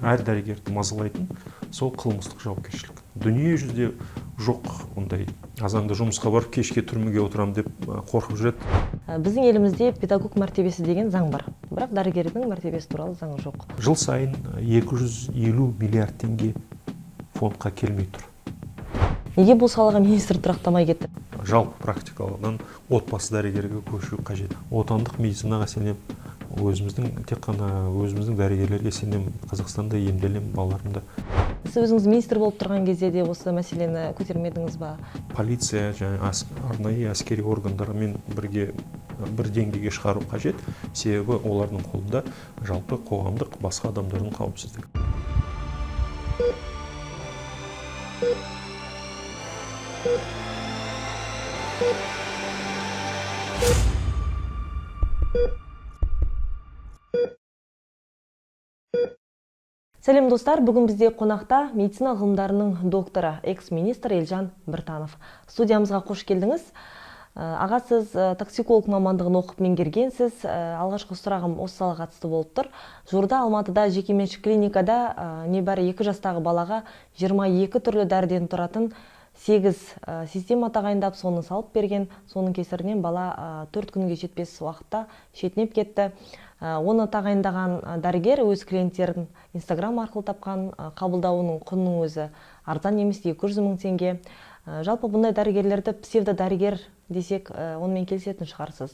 әр дәрігерді мазалайтын сол қылмыстық жауапкершілік. Дүние жүзде жоқ ондай азанды жұмысқа барып кешке түрмеге отырам деп қорқып жүреді. Біздің елімізде педагог мәртебесі деген заң бар, бірақ дәрігердің мәртебесі туралы заң жоқ. Жыл сайын 250 миллиард теңге фондқа келмей тұр. Неге бұл салаға министр тұрақтамай кетті? Жалпы практикалардан отбасы дәрігерге көшу қажет. Отандық медицинаға сенем, тек қана өзіміздің дәрігерлерге сенем, Қазақстанда емделем балаларымды. Сіз өзіңіз министр болып тұрған кезде де осы мәселені көтермедіңіз ба? Полиция және арнайы әскери органдармен бірге бір деңгейге шығару қажет, себебі олардың қолында жалпы қоғамдық басқа адамдардың қауіпсіздігі. Сәлем достар, бүгін бізде қонақта медицина ғылымдарының докторы, экс-министр Елжан Біртанов. Студиямызға қош келдіңіз. Аға, сіз токсиколог мамандығын оқып меңгергенсіз. Алғашқы сұрағым осы салаға қатысты болып тұр. Жуырда Алматыда жекеменшік клиникада небәрі 2 жастағы балаға 22 түрлі дәріден тұратын 8 система тағайындап, соны салып берген. Соның кесірінен бала 4 күнге жетпес уақытта шетінеп кетті. Оны тағайындаған дәрігер өз клиенттерін Инстаграм арқылы тапқан, қабылдауының құнының өзі арзан емес, 200 мың теңге. Жалпы бұндай дәрігерлерді псевдодәрігер десек, онымен келісетін шығарсыз.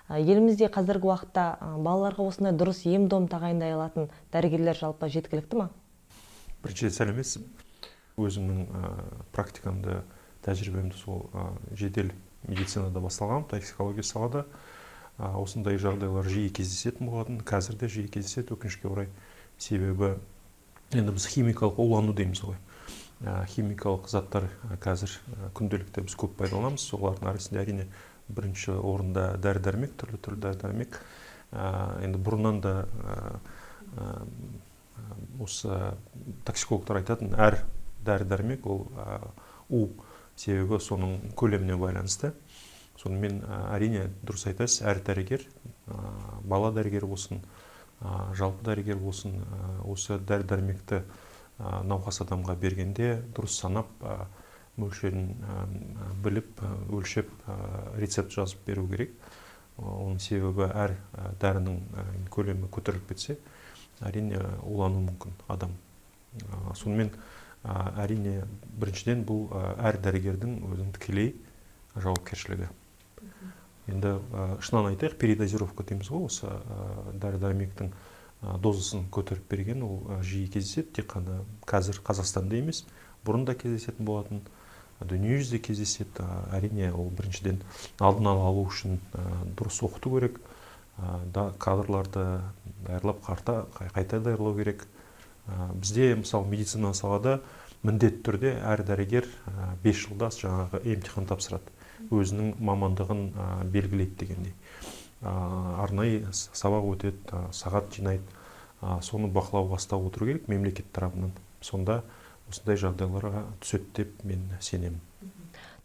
Елімізде қазіргі уақытта балаларға осындай дұрыс ем-дом тағайындай алатын дәрігерлер жалпы жеткілікті ма? Біріншіден сәлеметсіз. Өзімнің практикамды, тәжірибемді сол жедел медицинада басталған, токсикология салада. Осындай жағдайлар жиі кездесетін болатын, қазір де жиі кездеседі, өкінішке орай. Себебі енді біз химикалық улану дейміз ғой. Химикалық заттар қазір күнделікті біз көп пайдаланамыз. Солардың арасында әрине бірінші орында дәрі-дәрмек, түрлі дәрі-дәрмек. Енді бұрыннан да осы токсикологтар айтатын әр дәрі-дәрмек ол у, себебі соның көлеміне байланысты. Сонымен әрине дұрыс айтасыз, әр дәрігер, бала дәрігер болсын, жалпы дәрігер болсын, осы дәрі-дәрмекті науқас адамға бергенде дұрыс санап, мөлшерін біліп, өлшеп, рецепт жазып беру керек. Оның себебі әр дәрінің көлемі көтеріліп кетсе, әрине улану мүмкін адам. Сонымен әрине біріншіден бұл әр дәрігердің өзінің тікелей жауапкершілігі. Енді шынын айтайық, передозировка дейміз ғой, осы дәрі-дәрмектің дозасын көтеріп берген, ол жиі кездеседі, тек қана қазір Қазақстанда емес, бұрын да кездесетін болатын, дүние жүзінде кездеседі. Әрине ол біріншіден алдын ала алу үшін дұрыс оқыту керек, кадрларды даярлап қайта даярлау керек. Бізде мысалы медицина салада міндетті түрде әр дәрігер 5 жылда жаңағы емтихан тапсырады. Өзінің мамандығын белгілейді дегендей. Арнайы сабақ өтеді, сағат жинайды. Соны бақылауға ұстап отыру керек мемлекет тарапынан. Сонда осындай жағдайларға түседі деп мен сенемін.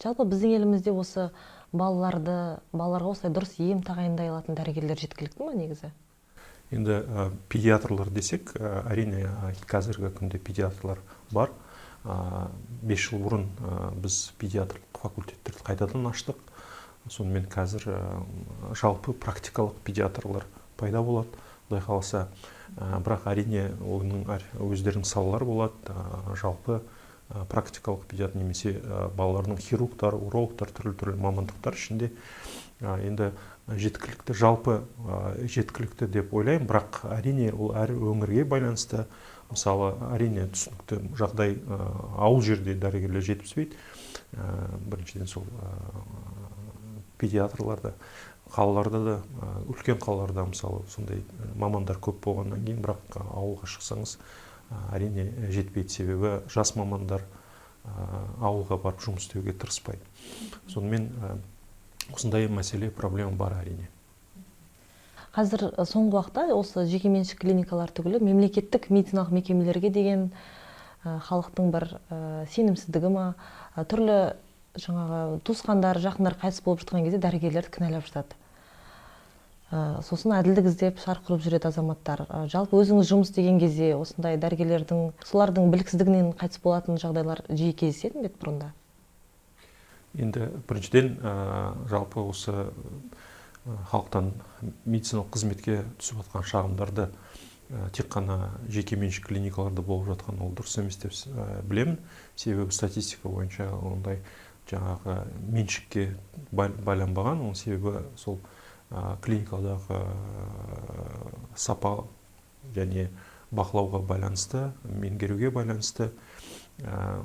Жалпы біздің елімізде осы балаларға осылай дұрыс ем тағайындай алатын дәрігерлер жеткілікті ме негізі? Енді педиатрлар десек, әрине қазіргі күнде педиатрлар бар. 5 жыл бұрын біз педиатрлық факультеттерді қайтадан аштық. Сонымен қазір жалпы практикалық педиатрлар пайда болады, құдай қаласа. Бірақ әрине оның өздерінің салалары болады. Жалпы практикалық педиатр немесе балалардың хирургтар, урологтар, түрлі мамандықтар ішінде енді жеткілікті, жалпы жеткілікті деп ойлаймын, бірақ әрине ол әр өңірге байланысты. Мысалы, әрине түсінікті жағдай ауыл жерде дәрігерлер жетіспейді. Біріншіден сол педиатрларда, қалаларда да, үлкен қалаларда мысалы сондай мамандар көп болғаннан кейін, бірақ ауылға шықсаңыз әрине жетпейді, себебі жас мамандар ауылға барып жұмыс істеуге тырыспайды. Сонымен осындай мәселе, проблема бар әрине. Қазір соңғы уақытта осы жекеменшік клиникалар түгілі мемлекеттік медициналық мекемелерге деген халықтың бір сенімсіздігі ма, түрлі жаңағы туысқандар, жақындар қайтыс болып жатқан кезде дәрігерлерді кінәлап жатады. Сосын әділдік іздеп шарқ ұрып жүреді азаматтар. Жалпы өзіңіз жұмыс істеген кезде осындай дәрігерлердің солардың біліксіздігінен қайтыс болатын жағдайлар жиі кездеседі ме бұрында? Енді біріншіден жалпы осы халықтан медициналық қызметке түсіп жатқан шағымдарды тек қана жеке меншік клиникаларда болып жатқан ол дұрыс емес деп білемін. Себебі статистика бойынша ондай жаңағы меншікке байланбаған. Оның себебі сол клиникадағы сапа және бақылауға байланысты, меңгеруге байланысты.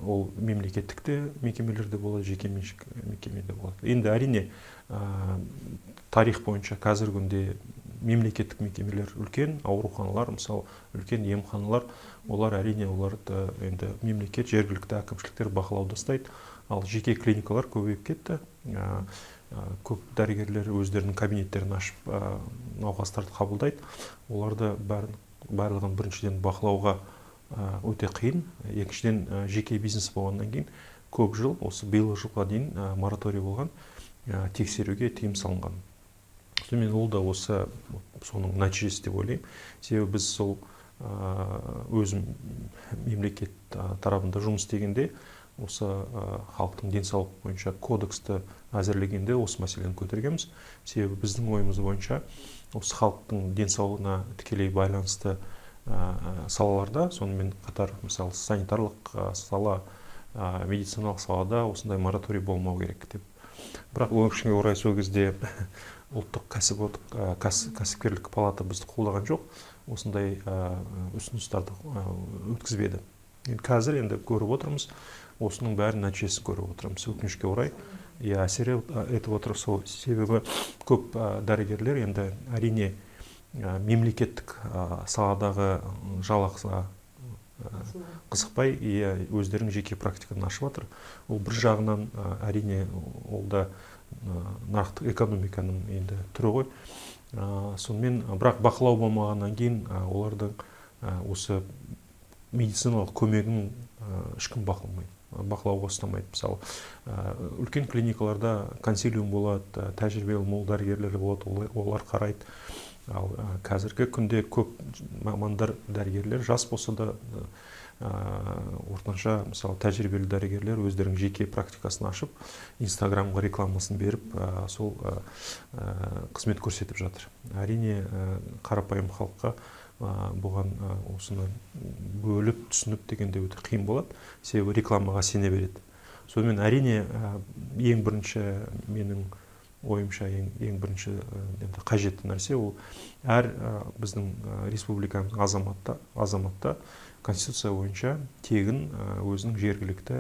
Ол мемлекеттік мекемелерде болады, жеке меншік мекемеде болады. Енді әрине тарих бойынша қазіргі күнде мемлекеттік мекемелер үлкен, ауруханалар, мысалы үлкен емханалар, олар әрине оларды енді мемлекет, жергілікті әкімшіліктер бақылауда ұстайды. Ал жеке клиникалар көбейіп кетті. Көп дәрігерлер өздерінің кабинеттерін ашып науқастарды қабылдайды. Оларды барлығын біріншіден бақылауға өте қиын. Екіншіден жеке бизнес болғаннан кейін көп жыл, осы биылғы жылға дейін мораторий болған, тексеруге тыйым салынған. Сонымен ол да осы соның нәтижесі деп ойлаймын. Себебі біз сол өзім мемлекет тарапында жұмыс істегенде осы халықтың денсаулық бойынша кодексті әзірлегенде осы мәселені көтергенбіз. Себебі біздің ойымыз бойынша осы халықтың денсаулығына тікелей байланысты салаларда, сонымен қатар мысалы санитарлық сала, медициналық салада осындай мораторий болмау керек деп. Бірақ өкінішке орай сол кезде ұлттық кәсіпкерлік палата бізді қолдаған жоқ, осындай ұсыныстарды өткізбеді. Қазір енді көріп отырмыз, осының бәрін нәтижесін көріп отырмыз. Өкінішке орай әсер етіп отыр. Сол себебі көп дәрігерлер енді әрине мемлекеттік саладағы жалақыға қызықпай өздерінің жеке практиканы ашып жатыр. Ол бір жағынан әрине ол да нарықтық экономиканың енді түрі ғой. Сонымен бірақ бақылау болмағаннан кейін олардың осы медициналық көмегін ешкім бақылауға ұстамайды. Мысалы, үлкен клиникаларда консилиум болады, тәжірибелі мол дәрігерлер болады, олар қарайды. Ал қазіргі күнде көп мамандар, дәрігерлер жас болса да ортанша мысалы тәжірибелі дәрігерлер өздерінің жеке практикасын ашып, Инстаграмға рекламасын беріп, сол қызмет көрсетіп жатыр. Әрине қарапайым халыққа бұған осыны бөліп, түсініп дегенде өте қиын болады, себебі рекламаға сене береді. Сонымен әрине ең бірінші менің ойымша ең бірінші қажетті нәрсе ол әр біздің республикамыз азаматта Конституция бойынша тегін өзінің жергілікті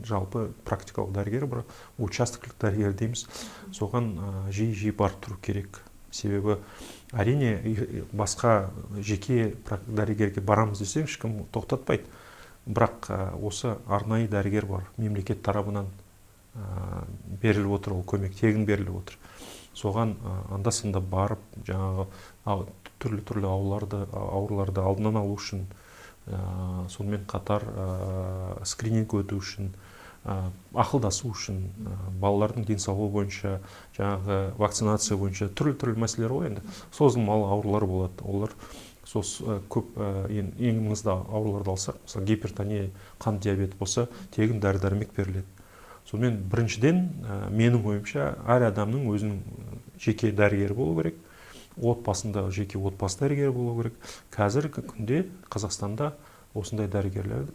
жалпы практикалық дәрігері, бір участоклік дәрігер дейміз, соған жиі барып тұру керек. Себебі әрине басқа жеке дәрігерге барамыз десең, ешкім тоқтатпайды. Бірақ осы арнайы дәрігер бар, мемлекет тарапынан беріліп отыр, ол көмек тегін беріліп отыр. Соған анда-санда барып, жаңағы түрлі ауруларды алдынан алу үшін, сонымен қатар скрининг өту үшін, ақылдасу үшін, балалардың денсаулығы бойынша, жаңағы вакцинация бойынша түрлі мәселелер ғой енді. Созылмалы аурулар болады. Олар көп ең маңызды ауруларды алсақ, мысалы гипертония, қан диабеті болса, тегін дәрі-дәрмек беріледі. Сонымен біріншіден менің ойымша әр адамның өзінің жеке дәрігері болу керек, отбасында жеке отбасы дәрігері болу керек. Қазіргі күнде Қазақстанда осындай дәрігерлер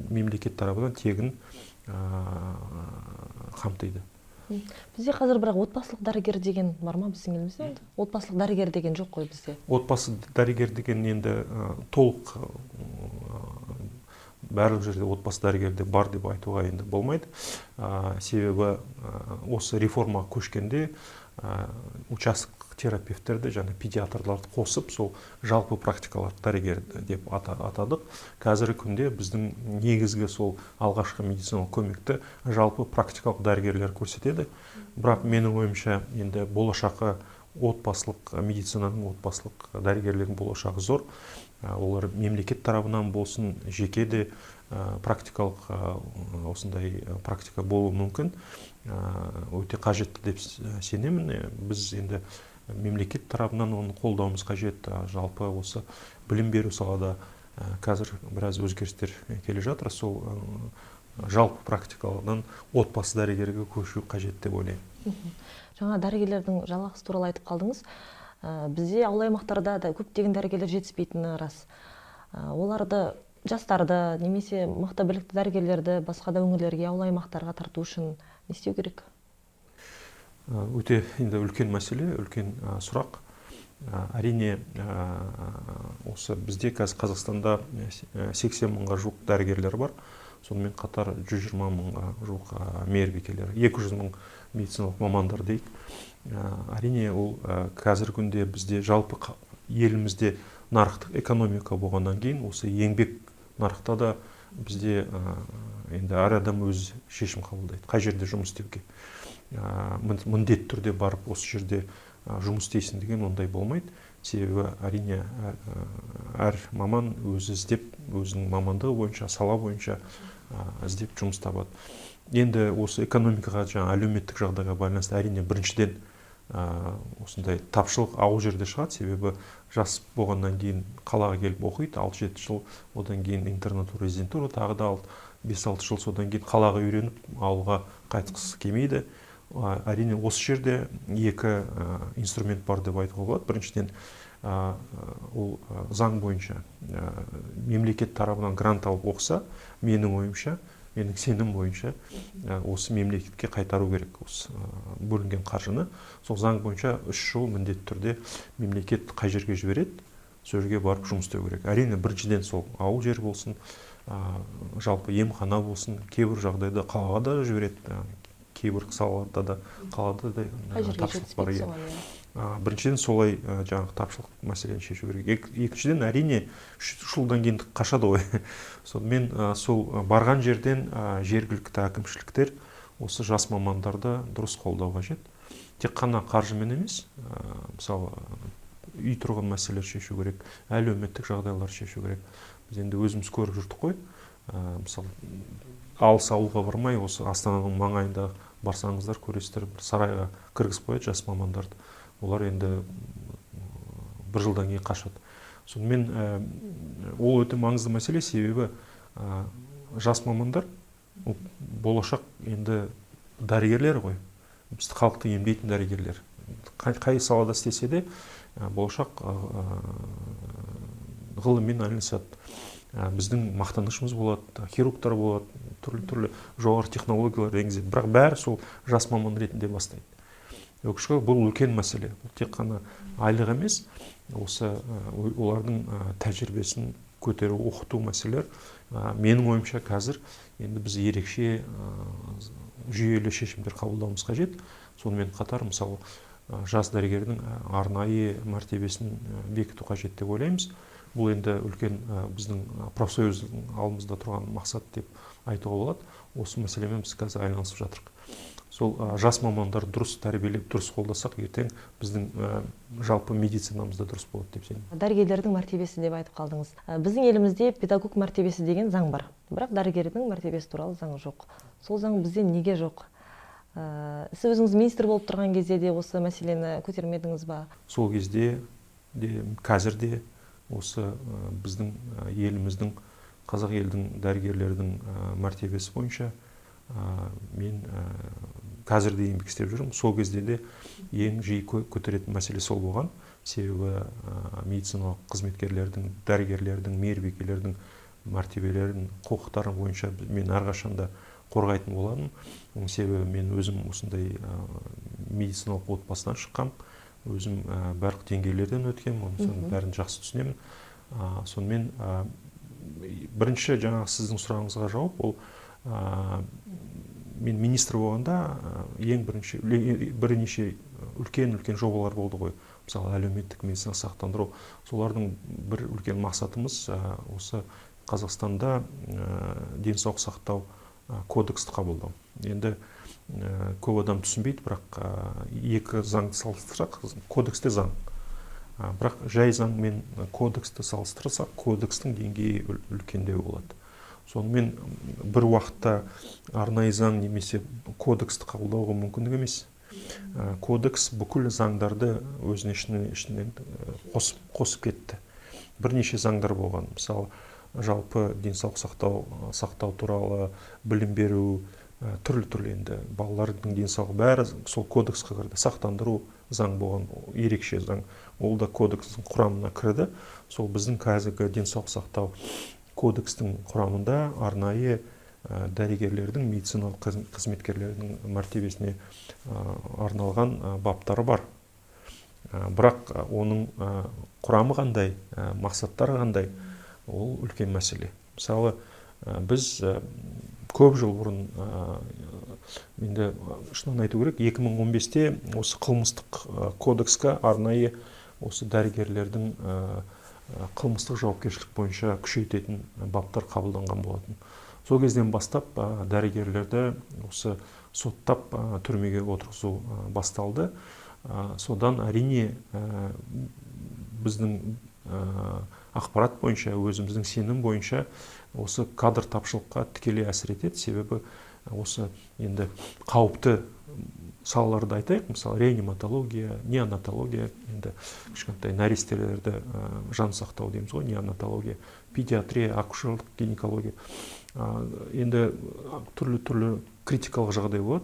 мемлекет тарапынан тегін қамтиды. Бізде қазір бірақ отбасылық дәрігер деген бар ма біздің елімізде? Отбасылық дәрігер деген жоқ қой бізде. Отбасы дәрігер деген енді толық барлық жерде отбасы дәрігерде бар деп айтуға енді болмайды. Себебі осы реформа көшкенде участок терапевттерді және педиатрларды қосып, сол жалпы практикалар дәрігер деп атадық. Қазіргі күнде біздің негізгі сол алғашқы медициналық көмекті жалпы практикалық дәрігерлер көрсетеді. Бірақ менің ойымша енді болашаққа отбасылық медицинаның, отбасылық дәрігерлердің болашағы зор. Олар мемлекет тарапынан болсын, жеке де практикалық осындай практика болуы мүмкін. Өте қажетті деп сенемін. Біз енді мемлекет тарапынан оны қолдауымыз қажет. Жалпы осы білім беру салада қазір біраз өзгерістер келе жатыр. Сол жалпы практикадан отбасы дәрігерге көшу қажет деп ойлаймын. Жаңа дәрігерлердің жалақысы туралы айтып қалдыңыз. Бізде ауыл аймақтарда да көптеген дәрігерлер жетіспейтіні рас. Оларды, жастарды немесе мықты білікті дәрігерлерді басқа да өңірлерге, ауыл аймақтарға тарту үшін не істеу керек? Өте енді үлкен мәселе, үлкен сұрақ. Әрине, осы бізде қазір Қазақстанда 80 мыңға жуық дәрігерлер бар. Сонымен қатар 120 мыңға жуық мейірбикелер, 200 мың медициналық мамандар дейік. Әрине, ол қазіргі күнде бізде жалпы елімізде нарықтық экономика болғаннан кейін, осы еңбек нарықта да бізде енді әр адам өз шешім қабылдайды. Қай жерде жұмыс істеуге. Міндетті түрде барып осы жерде жұмыс істейсің деген ондай болмайды. Себебі әрине әр маман өзі іздеп, өзінің мамандығы бойынша, сала бойынша іздеп жұмыс табады. Енді осы экономикаға, әлеуметтік жағдайға байланысты әрине біріншіден осындай тапшылық ауыл жерде шығады. Себебі жас болғаннан кейін қалаға келіп оқиды, 6-7 жыл, одан кейін интернатура, резидентура, тағы да 5-6 жыл, содан кейін қалаға үйреніп, ауылға қайтқысы келмейді. Әрине осы жерде екі инструмент бар деп айтуға болады. Біріншіден, ол заң бойынша мемлекет тарапынан грант алып оқыса, менің ойымша, менің сенім бойынша осы мемлекетке қайтару керек. Осы бөлінген қаржыны сол заң бойынша 3 жыл міндетті түрде мемлекет қай жерге жібереді, сол жерге барып жұмыс істеу керек. Әрине біріншіден сол ауыл жер болсын, жалпы емхана болсын, кейбір жағдайда қалаға да жібереді. Кейбір салаларда да қалада да тапшылық бар. Біріншіден солай жаңағы тапшылық мәселені шешу керек. Екіншіден, әрине 3 жылдан кейін қашады ғой. Сонымен сол барған жерден жергілікті әкімшіліктер осы жас мамандарды дұрыс қолдау қажет. Тек қана қаржымен емес, мысалы үй тұрғын мәселелер шешу керек, әлеуметтік жағдайлар шешу керек. Біз енді өзіміз көріп жүрдік қой. Мысалы алыс ауылға бармай, осы Астананың маңайында барсаңыздар көресіздер, бір сарайға кіргізіп қояды жас мамандарды. Олар енді 1 жылдан кейін қашады. Сонымен ол өте маңызды мәселе, себебі жас мамандар болашақ енді дәрігерлер ғой. Бізді халықты емдейтін дәрігерлер. Қай салада істесе де болашақ ғылыммен айналысады. Біздің мақтанышымыз болады, хирургтар болады, түрлі жоғары технологиялар енгізеді. Бірақ бәрі сол жас маман ретінде бастайды. Өкінішке бұл үлкен мәселе. Бұл тек қана айлық емес, осы олардың тәжірибесін көтеру, оқыту мәселелер. Менің ойымша қазір енді біз ерекше жүйелі шешімдер қабылдауымыз қажет. Сонымен қатар, мысалы, жас дәрігердің арнайы мәртебесін бекіту қажет деп ойлаймыз. Бұл енді үлкен біздің профсоюздың алдымызда тұрған мақсат деп айтуға болады. Осы мәселемен біз қазір айналысып жатырмыз. Сол жас мамандар дұрыс тәрбиелеп, дұрыс қолдасақ, ертең біздің жалпы медицинамызда дұрыс болады деп сенемін. Дәрігерлердің мәртебесі деп айтып қалдыңыз. Біздің елімізде педагог мәртебесі деген заң бар. Бірақ дәрігердің мәртебесі туралы заң жоқ. Сол заң бізде неге жоқ? Сіз өзіңіз министр болып тұрған кезде де осы мәселені көтермедіңіз ба? Сол кезде де, қазір де осы біздің еліміздің, қазақ елдің дәрігерлердің мәртебесі бойынша мен қазір де еңбек істеп жүрмін. Сол кезде де ең жиі көтеретін мәселе сол болған. Себебі медициналық қызметкерлердің, дәрігерлердің, мейірбикелердің мәртебелерін, құқықтары бойынша мен әрқашанда қорғайтын боладым. Себебі мен өзім осындай медициналық отбасынан шыққам. Өзім барлық деңгейлерден өткен, соның бәрін жақсы түсінемін. Сонымен бірінші жаңағы сіздің сұрағыңызға жауап, ол мен министр болғанда бірнеше үлкен жобалар болды ғой. Мысалы, әлеуметтік медициналық сақтандыру. Солардың бір үлкен мақсатымыз осы Қазақстанда денсаулық сақтау кодексті қабылдау. Енді көп адам түсінбейді, бірақ екі заңды салыстырсақ, кодексте заң. Бірақ жай заң мен кодексті салыстырсақ, кодекстің деңгейі үлкендеу болады. Сонымен бір уақытта арнайы заң немесе кодексті қабылдауға мүмкіндік емес. Кодекс бүкіл заңдарды өзінің ішінен қосып кетті. Бірнеше заңдар болған. Мысалы, жалпы денсаулық сақтау туралы, білім беру, түрлі енді балалардың денсаулығы бәрі сол кодексқа кірді. Сақтандыру заң болған, ерекше заң. Ол да кодекстің құрамына кірді. Сол біздің қазіргі денсаулық сақтау кодекстің құрамында арнайы дәрігерлердің, медициналық қызметкерлердің мәртебесіне арналған баптары бар. Бірақ оның құрамы қандай, мақсаттары қандай, ол үлкен мәселе. Мысалы, біз көп жыл бұрын, енді шынын айту керек, 2015-те осы қылмыстық кодексқа арнайы осы дәрігерлердің қылмыстық жауапкершілік бойынша күшейтетін баптар қабылданған болатын. Сол кезден бастап дәрігерлерді осы соттап түрмеге отырғызу басталды. Содан әрине біздің ақпарат бойынша, өзіміздің сенім бойынша осы кадр тапшылыққа тікелей әсер етеді. Себебі осы енді қауіпті салаларды айтайық, мысалы реаниматология, неонатология, енді кішкентай нәрестелерді жан сақтау дейміз ғой, неонатология, педиатрия, акушерлік гинекология. Енді түрлі критикалық жағдай болады.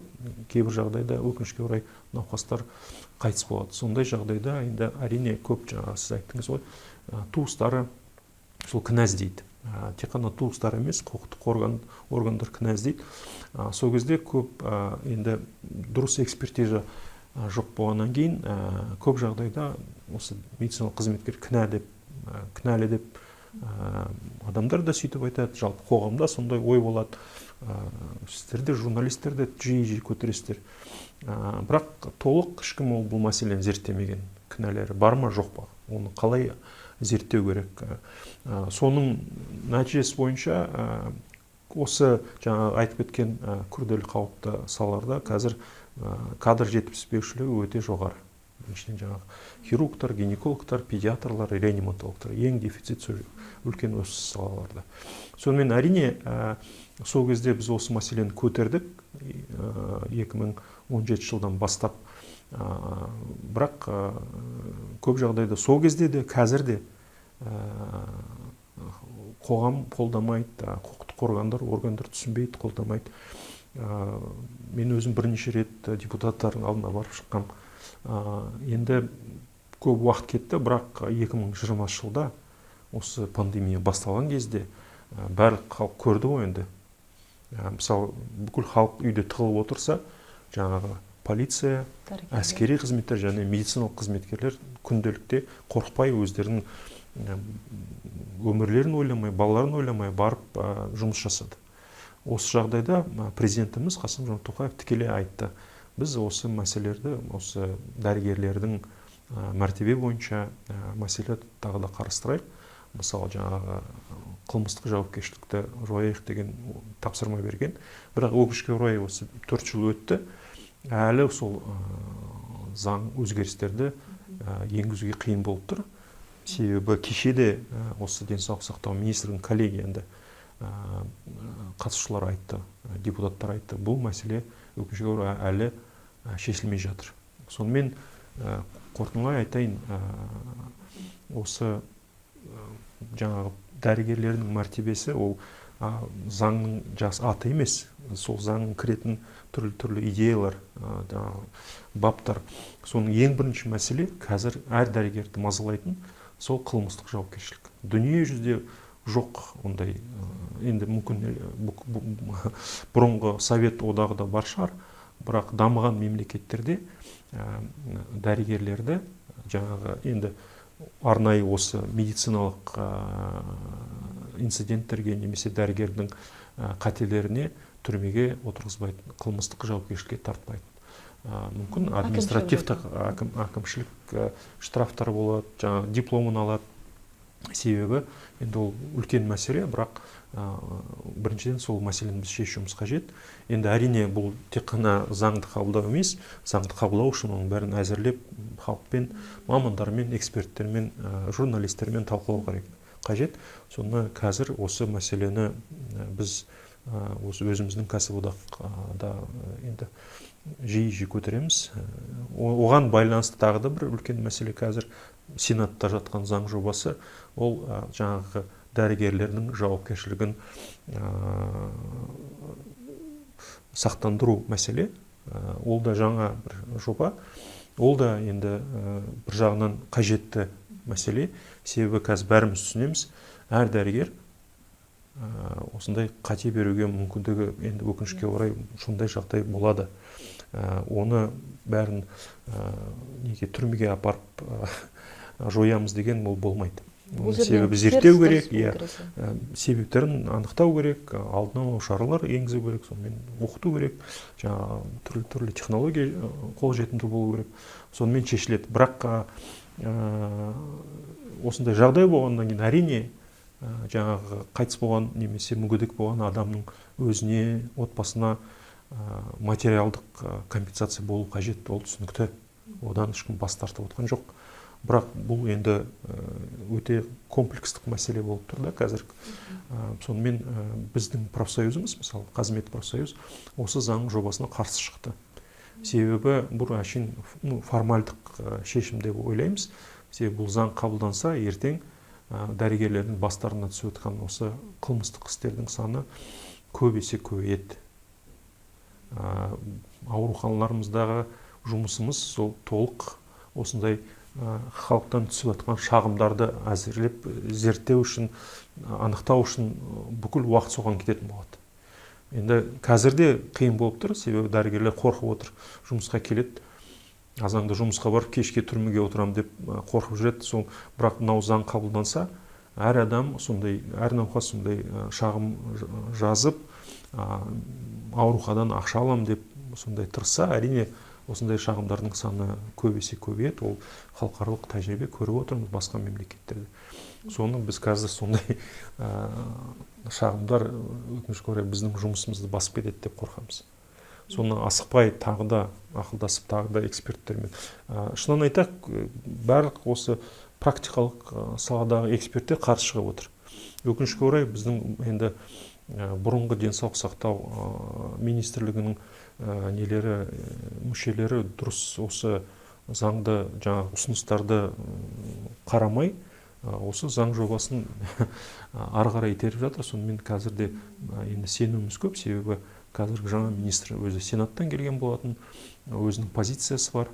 Кейбір жағдайда өкінішке орай науқастар қайтыс болады. Сондай жағдайда енді әрине көп, жаңа сіз айттыңыз ғой, туыстары сол кінәздейді. Тек қана туыстар емес, құқықтық органдар кінәздейді. Сол кезде көп енді дұрыс экспертиза жоқ болғаннан кейін көп жағдайда осы медициналық қызметкер кінәлі деп адамдар да сөйтіп айтады, жалпы қоғамда сондай ой болады. Сіздер де, журналистер де жиі көтересіздер. Бірақ толық ешкім бұл мәселені зерттемеген. Кінәлері бар ма, жоқ па? Оны қалай зерттеу керек? Соның нәтижесі бойынша осы жаңа айтып кеткен күрделі қауіпті салаларда қазір кадр жетіспеушілігі өте жоғары. Біріншіден жаңағы хирургтар, гинекологтар, педиатрлар, реаниматологтар ең дефицит үлкен осы салаларда. Сонымен әрине сол кезде біз осы мәселені көтердік 2017 жылдан бастап. Бірақ көп жағдайда сол кезде де, қазір де қоғам қолдамайды, құқықтық органдар түсінбейді, қолдамайды. Мен өзім бірнеше рет депутаттардың алдына барып шыққам. Енді көп уақыт кетті, бірақ 2020 жылда осы пандемия басталған кезде барлық халық көрді ғой енді. Мысалы, бүкіл халық үйде тығылып отырса, жаңағы полиция, әскери қызметтер және медициналық қызметкерлер күнделікте қорықпай өздерінің өмірлерін ойламай, балаларын ойламай барып жұмыс жасады. Осы жағдайда президентіміз Қасым-Жомарт Тоқаев тікелей айтты. Біз осы мәселелерді, осы дәрігерлердің мәртебе бойынша мәселе тағы да қарастырайық. Мысалы, жаңағы қылмыстық жауапкершілікті жояйық деген тапсырма берген. Бірақ өкінішке орай осы 4 жыл өтті. Әлі сол заң өзгерістерді енгізуге қиын болып тұр. Себебі кешеде осы денсаулық сақтау министрінің коллегиясында қатысушылар айтты, депутаттар айтты, бұл мәселе өкінішке орай әлі шешілмей жатыр. Сонымен қорытындылай айтайын, осы жаңағы дәрігерлердің мәртебесі ол заңның аты емес, сол заңның кіретін түрлі идеялар, баптар. Соның ең бірінші мәселе қазір әр дәрігерді мазалайтын сол қылмыстық жауапкершілік. Дүние жүзде жоқ ондай. Енді мүмкін бұрынғы Совет одағы да бар шығар, бірақ дамыған мемлекеттерде дәрігерлерді жаңағы енді арнайы осы медициналық инциденттерге немесе дәрігердің қателеріне түрмеге отырғызбайтын, қылмыстық жауапкершілікке тартпайтын. Мүмкін административтік әкімшілік штрафтар болады, жаңағы дипломын алады. Себебі енді ол үлкен мәселе, бірақ біріншіден сол мәселені біз шешуіміз қажет. Енді әрине бұл тек қана заңды қабылдау емес, заңды қабылдау үшін оның бәрін әзірлеп халықпен, мамандармен, эксперттермен, журналистермен талқылау қажет. Соны қазір осы мәселені біз осы өзіміздің кәсіподақта енді жиі көтереміз. Оған байланысты тағы да бір үлкен мәселе қазір Сенатта жатқан заң жобасы, ол жаңағы дәрігерлердің жауапкершілігін сақтандыру мәселе. Ол да жаңа бір жоба. Ол да енді бір жағынан қажетті мәселе. Себебі қазір бәріміз түсінеміз, әр дәрігер осындай қате беруге мүмкіндігі, енді өкінішке орай сондай жағдай болады. Оны бәрін неге түрмеге апарып жоямыз деген ол болмайды. Себебі зерттеу керек, себептерін анықтау керек, алдын алу шаралар енгізу керек, сонымен оқыту керек, түрлі технология қолжетімді болу керек, сонымен шешіледі. Бірақ осындай жағдай болғаннан кейін әрине жаңағы қайтыс болған немесе мүгедек болған адамның өзіне, отбасына материалдық компенсация болу қажет, ол түсінікті. Одан ешкім бас тартып отқан жоқ. Бірақ бұл енді өте комплекстік мәселе болып тұр да қазір. Сонымен біздің профсоюзымыз, мысалы Қазмет профсоюз, осы заң жобасына қарсы шықты. Себебі бұл әшейін формальдық шешім деп ойлаймыз. Себебі бұл заң қабылданса, ертең дәрігерлердің бастарына түсіп отқан осы қылмыстық істердің саны көп есе көбейеді. Ауруханаларымыздағы жұмысымыз сол толық осындай халықтан түсіп жатқан шағымдарды әзірлеп, зерттеу үшін, анықтау үшін бүкіл уақыт соған кететін болады. Енді қазірде қиын болып тұр, себебі дәрігерлер қорқып отыр, жұмысқа келеді. Азанды жұмысқа барып, кешке түрмеге отырам деп қорқып жүреді. Бірақ мынау заң қабылданса, әр адам сондай, әр науқас сондай шағым жазып, ауруханадан ақша алам деп сондай тырысса, әрине осындай шағымдардың саны көп есе көбейеді. Ол халықаралық тәжірибе көріп отырмыз басқа мемлекеттерде. Соны біз қазір сондай шағымдар өкінішке орай біздің жұмысымызды басып кетеді деп қорқамыз. Соны асықпай тағы да ақылдасып, тағы да эксперттермен. Шынын айтақ, барлық осы практикалық саладағы эксперттер қарсы шығып отыр. Өкінішке орай біздің енді бұрынғы денсаулық сақтау министрлігінің нелері, мүшелері дұрыс осы заңды, жаңағы ұсыныстарды қарамай, осы заң жобасын ары қарай итеріп жатыр. Сонымен қазірде енді сеніміміз көп, себебі қазіргі жаңа министр өзі Сенаттан келген болатын, өзінің позициясы бар.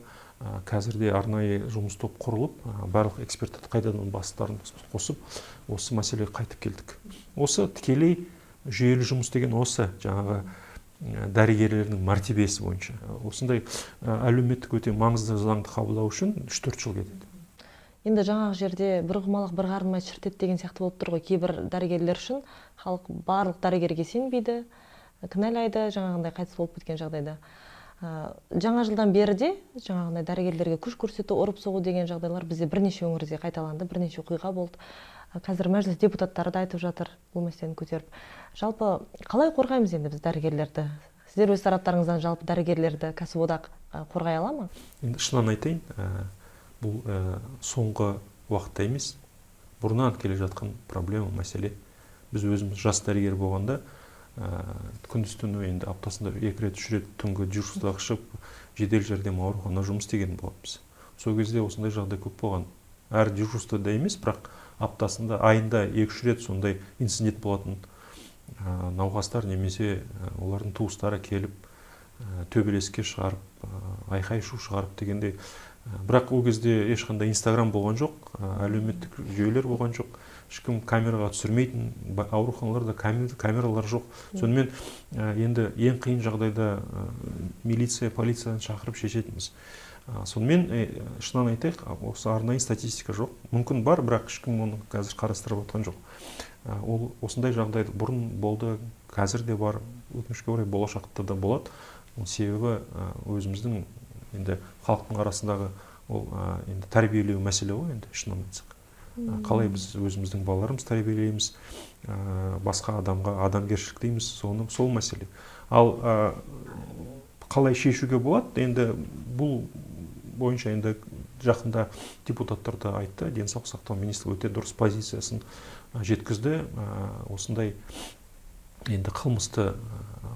Қазірде арнайы жұмыс топ құрылып, барлық эксперттер қайдадан бастарын қосып, осы мәселеге қайтып келдік. Осы тікелей жүйелі жұмыс деген осы жаңағы дәрігерлердің мәртебесі бойынша. Осындай әлеуметтік өте маңызды заңды қабылдау үшін 3-4 жыл кетеді. Енді жаңағы жерде бір құмалақ бір қарынмай шіртеді деген сияқты болып тұр ғой. Кейбір дәрігерлер үшін халық барлық дәрігерге сенбейді, кінәлайды жаңағындай қайтыс болып кеткен жағдайда. Жаңа жылдан бері де жаңағындай дәрігерлерге күш көрсету, ұрып соғу деген жағдайлар бізде бірнеше өңірде қайталанды, бірнеше оқиға болды. Қазір мәжіліс депутаттары да айтып жатыр бұл мәселені көтеріп. Жалпы қалай қорғаймыз енді біз дәрігерлерді? Сіздер өз тараптарыңыздан жалпы дәрігерлерді кәсіподақ қорғай ала ма? Енді шынын айтайын, бұл соңғы уақытта емес, бұрыннан келе жатқан проблема, мәселе. Біз өзіміз жас дәрігер болғанда күндіз-түні енді аптасында 2 рет 3 рет түнгі дежурствоға шығып, жедел жәрдем аурухана жұмыс істеген болатынбыз. Сол кезде осындай жағдай көп болған. Әр дежурствода емес, бірақ аптасында, айында 2-3 рет сондай инцидент болатын. Науқастар немесе олардың туыстары келіп, төбелеске шығарып, айқай-шу шығарып дегенде. Бірақ ол кезде ешқандай Инстаграм болған жоқ, әлеуметтік жүйелер болған жоқ. Ешкім камераға түсірмейтін, ауруханаларда камералар жоқ. Сонымен енді ең қиын жағдайда милиция, полицияны шақырып шешетіміз. Сонымен шынын айтайық, осы арнайы статистика жоқ. Мүмкін бар, бірақ ешкім оны қазір қарастырып отқан жоқ. Ол осындай жағдайды бұрын болды, қазір де бар, өкінішке орай болашақта да болады. Себебі өзіміздің енді халықтың арасындағы ол енді тәрбиелеу мәселе ғой, енді шынын айтсақ. Қалай біз өзіміздің балаларымыз тәрбиелейміз, басқа адамға адамгершілік дейміз, сол мәселе. Ал қалай шешуге болады? Енді бұл бойынша енді жақында депутаттар да айтты, денсаулық сақтау министрлігі өте дұрыс позициясын жеткізді. Осындай енді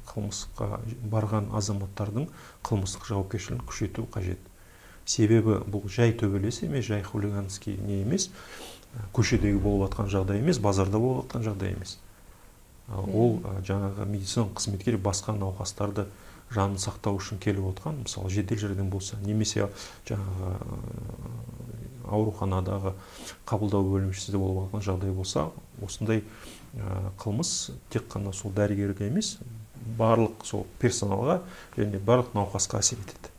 қылмысқа барған азаматтардың қылмыстық жауапкершілігін күшейту қажет. Себебі бұл жай төбелес емес, жай хулиганский не емес, көшедегі болып жатқан жағдай емес, базарда болып жатқан жағдай емес. Ол жаңағы медициналық қызметкер басқа науқастарды жанын сақтау үшін келіп отқан, мысалы жедел жәрдем болса, немесе жаңағы ауруханадағы қабылдау бөлімшесінде болып жатқан жағдай болса, осындай қылмыс тек қана сол дәрігерге емес, барлық сол персоналға және барлық науқасқа әсер етеді.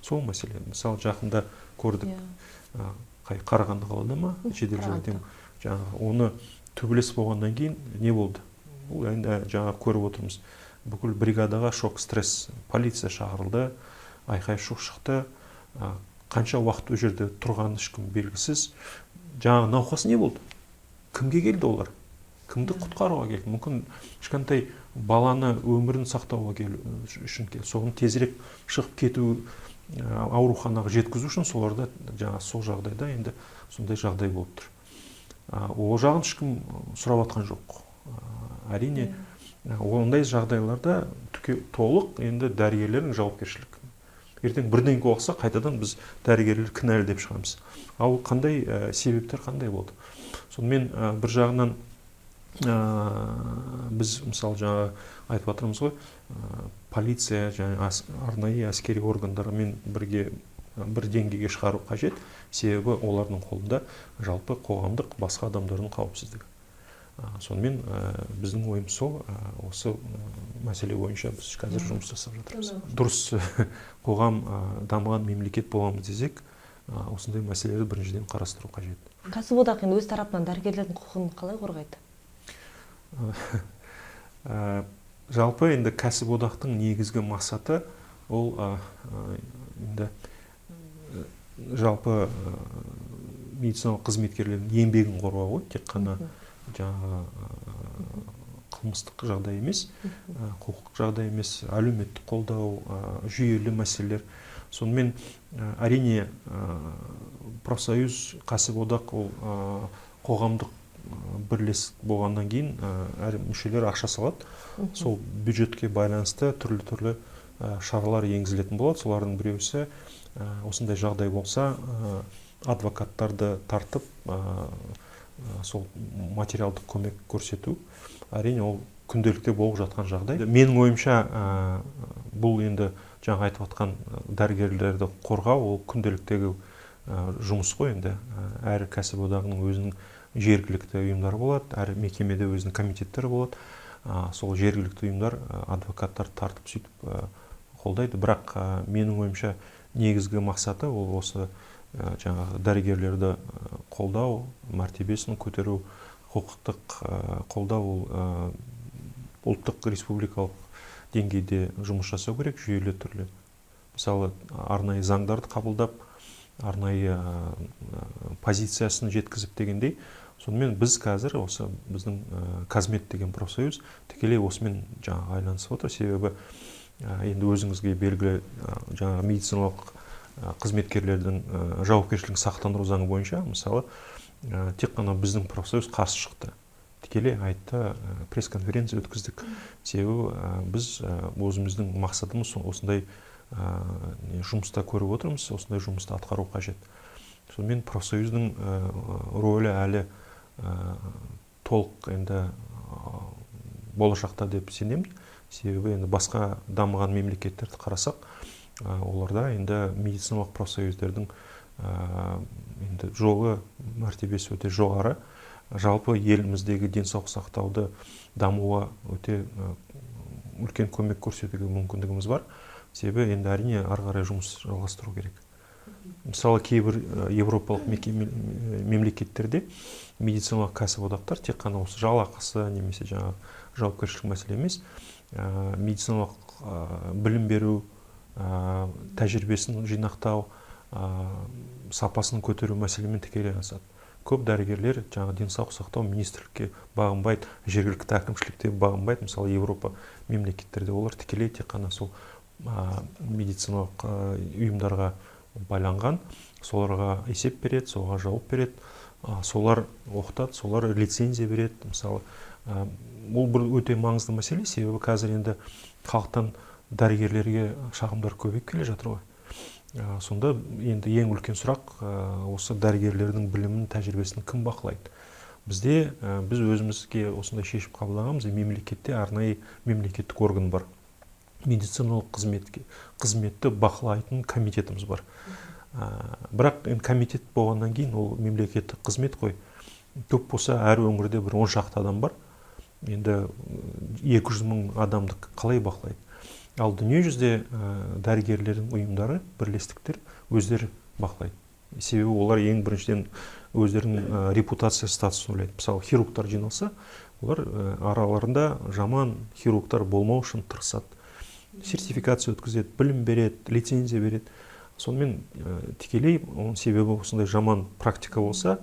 Сол мәселе. Мысалы жақында көрдік, Қарағанды қалада ма, жедел жәрдем, жаңағы оны төбелес болғаннан кейін не болды? Бұл енді жаңа көріп отырмыз. Бүкіл бригадаға шок, стресс, полиция шақырылды, айқай-шу шықты. Қанша уақыт ол жерде тұрғаны ешкім белгісіз. Жаңағы науқас не болды? Кімге келді олар? Кімді құтқаруға келді? Мүмкін кішкентай баланы өмірін сақтауға үшін келді. Соны тезірек шығып кету, ауруханаға жеткізу үшін соларда жаңа сол жағдайда енді сондай жағдай болып тұр. Ол жағын ешкім сұрап жатқан жоқ. Әрине, ондай жағдайларда толық енді дәрігерлердің жауапкершілік. Ертең бірдеңе болса, қайтадан біз дәрігерлер кінәлі деп шығамыз. Ал қандай себептер қандай болды? Сонымен бір жағынан біз мысалы жаңа айтып жатырмыз ғой, полиция және арнайы әскери органдармен бірге бір деңгейге шығару қажет, себебі олардың қолында жалпы қоғамдық басқа адамдардың қауіпсіздігі. Сонымен біздің ойымыз сол, осы мәселе бойынша біз қазір жұмыс жасап жатырмыз. Дұрыс қоғам дамыған мемлекет боламыз десек, осындай мәселелерді біріншіден қарастыру қажет. Кәсіподақ енді өз тарапынан дәрігерлердің құқығын қалай қорғайды? Жалпы енді кәсіподақтың негізгі мақсаты ол енді жалпы медициналық қызметкерлердің еңбегін қорғау ғой, тек қана жаңағы қылмыстық жағдай емес, құқықтық жағдай емес, әлеуметтік қолдау, жүйелі мәселелер. Сонымен әрине профсоюз, кәсіподақ ол қоғамдық бірлестік болғаннан кейін әр мүшелер ақша салады. Сол бюджетке байланысты түрлі шаралар енгізілетін болады. Солардың біреусі осындай жағдай болса, адвокаттарды тартып, сол материалдық көмек көрсету. Әрине ол күнделікте болып жатқан жағдай. Менің ойымша бұл енді жаңа айтып жатқан дәрігерлерді қорғау, ол күнделіктегі жұмыс қой енді. Әр кәсіподағының өзінің жергілікті ұйымдары болады, әр мекемеде өзінің комитеттері болады. Сол жергілікті ұйымдар адвокаттар тартып сөйтіп қолдайды. Бірақ менің ойымша негізгі мақсаты ол осы жаңағы дәрігерлерді қолдау, мәртебесін көтеру, құқықтық қолдау, ол ұлттық республикалық деңгейде жұмыс жасау керек, жүйелі түрде. Мысалы, арнайы заңдарды қабылдап, арнайы позициясын жеткізіп дегендей. Сонымен біз қазір осы біздің Казмет деген профсоюз тікелей осымен жаңа айланысып отыр. Себебі енді өзіңізге белгілі жаңа медициналық қызметкерлердің жауапкершілігін сақтандыру заңы бойынша, мысалы, тек қана біздің профсоюз қарсы шықты. Тікелей айтты, пресс-конференция өткіздік. Себебі біз өзіміздің мақсатымыз осындай жұмыста көріп отырмыз, осындай жұмысты атқару қажет. Сонымен профсоюздің рөлі әлі толық енді болашақта деп сенемін. Себебі енді басқа дамыған мемлекеттерді қарасақ, оларда енді медициналық профсоюздердің енді жолы, мәртебесі өте жоғары. Жалпы еліміздегі денсаулық сақтауды дамуға өте үлкен көмек көрсетуге мүмкіндігіміз бар. Себебі енді әрине ары қарай жұмыс жалғастыру керек. Мысалы, кейбір европалық мемлекеттерде медициналық кәсіподақтар тек қана осы жалақысы немесе жаңа жауапкершілік мәселе емес, медициналық білім беру, тәжірибесін жинақтау, сапасын көтеру мәселемен тікелей айналысады. Көп дәрігерлер жаңа денсаулық сақтау министрлікке бағынбайды, жергілікті әкімшілікте бағынбайды. Мысалы, Европа мемлекеттерде олар тікелей тек қана сол медициналық ұйымдарға байланған, соларға есеп береді, соларға жауап береді, солар оқытады, солар лицензия береді. Мысалы, Бұл бір өте маңызды мәселе, себебі қазір енді халықтан дәрігерлерге шағымдар көбейіп келе жатыр ғой. Сонда енді ең үлкен сұрақ осы дәрігерлердің білімін, тәжірибесін кім бақылайды? Бізде біз өзімізге осындай шешіп қабылдағанбыз, мемлекетте арнайы мемлекеттік орган бар. Медициналық қызметті бақылайтын комитетіміз бар. Бірақ комитет болғаннан кейін ол мемлекеттік қызмет қой. Көп болса әр өңірде бір 10 шақты адам бар. Енді 200 мың адамды қалай бақылайды? Ал дүниежүзінде дәрігерлердің ұйымдары, бірлестіктер өздері бақылайды. Себебі олар ең біріншіден өздерінің репутация статусын ойлайды. Мысалы, хирургтар жиналса, олар араларында жаман хирургтар болмау үшін тырысады. Сертификация өткізеді, білім береді, лицензия береді. Сонымен тікелей оның себебі осындай жаман практика болса,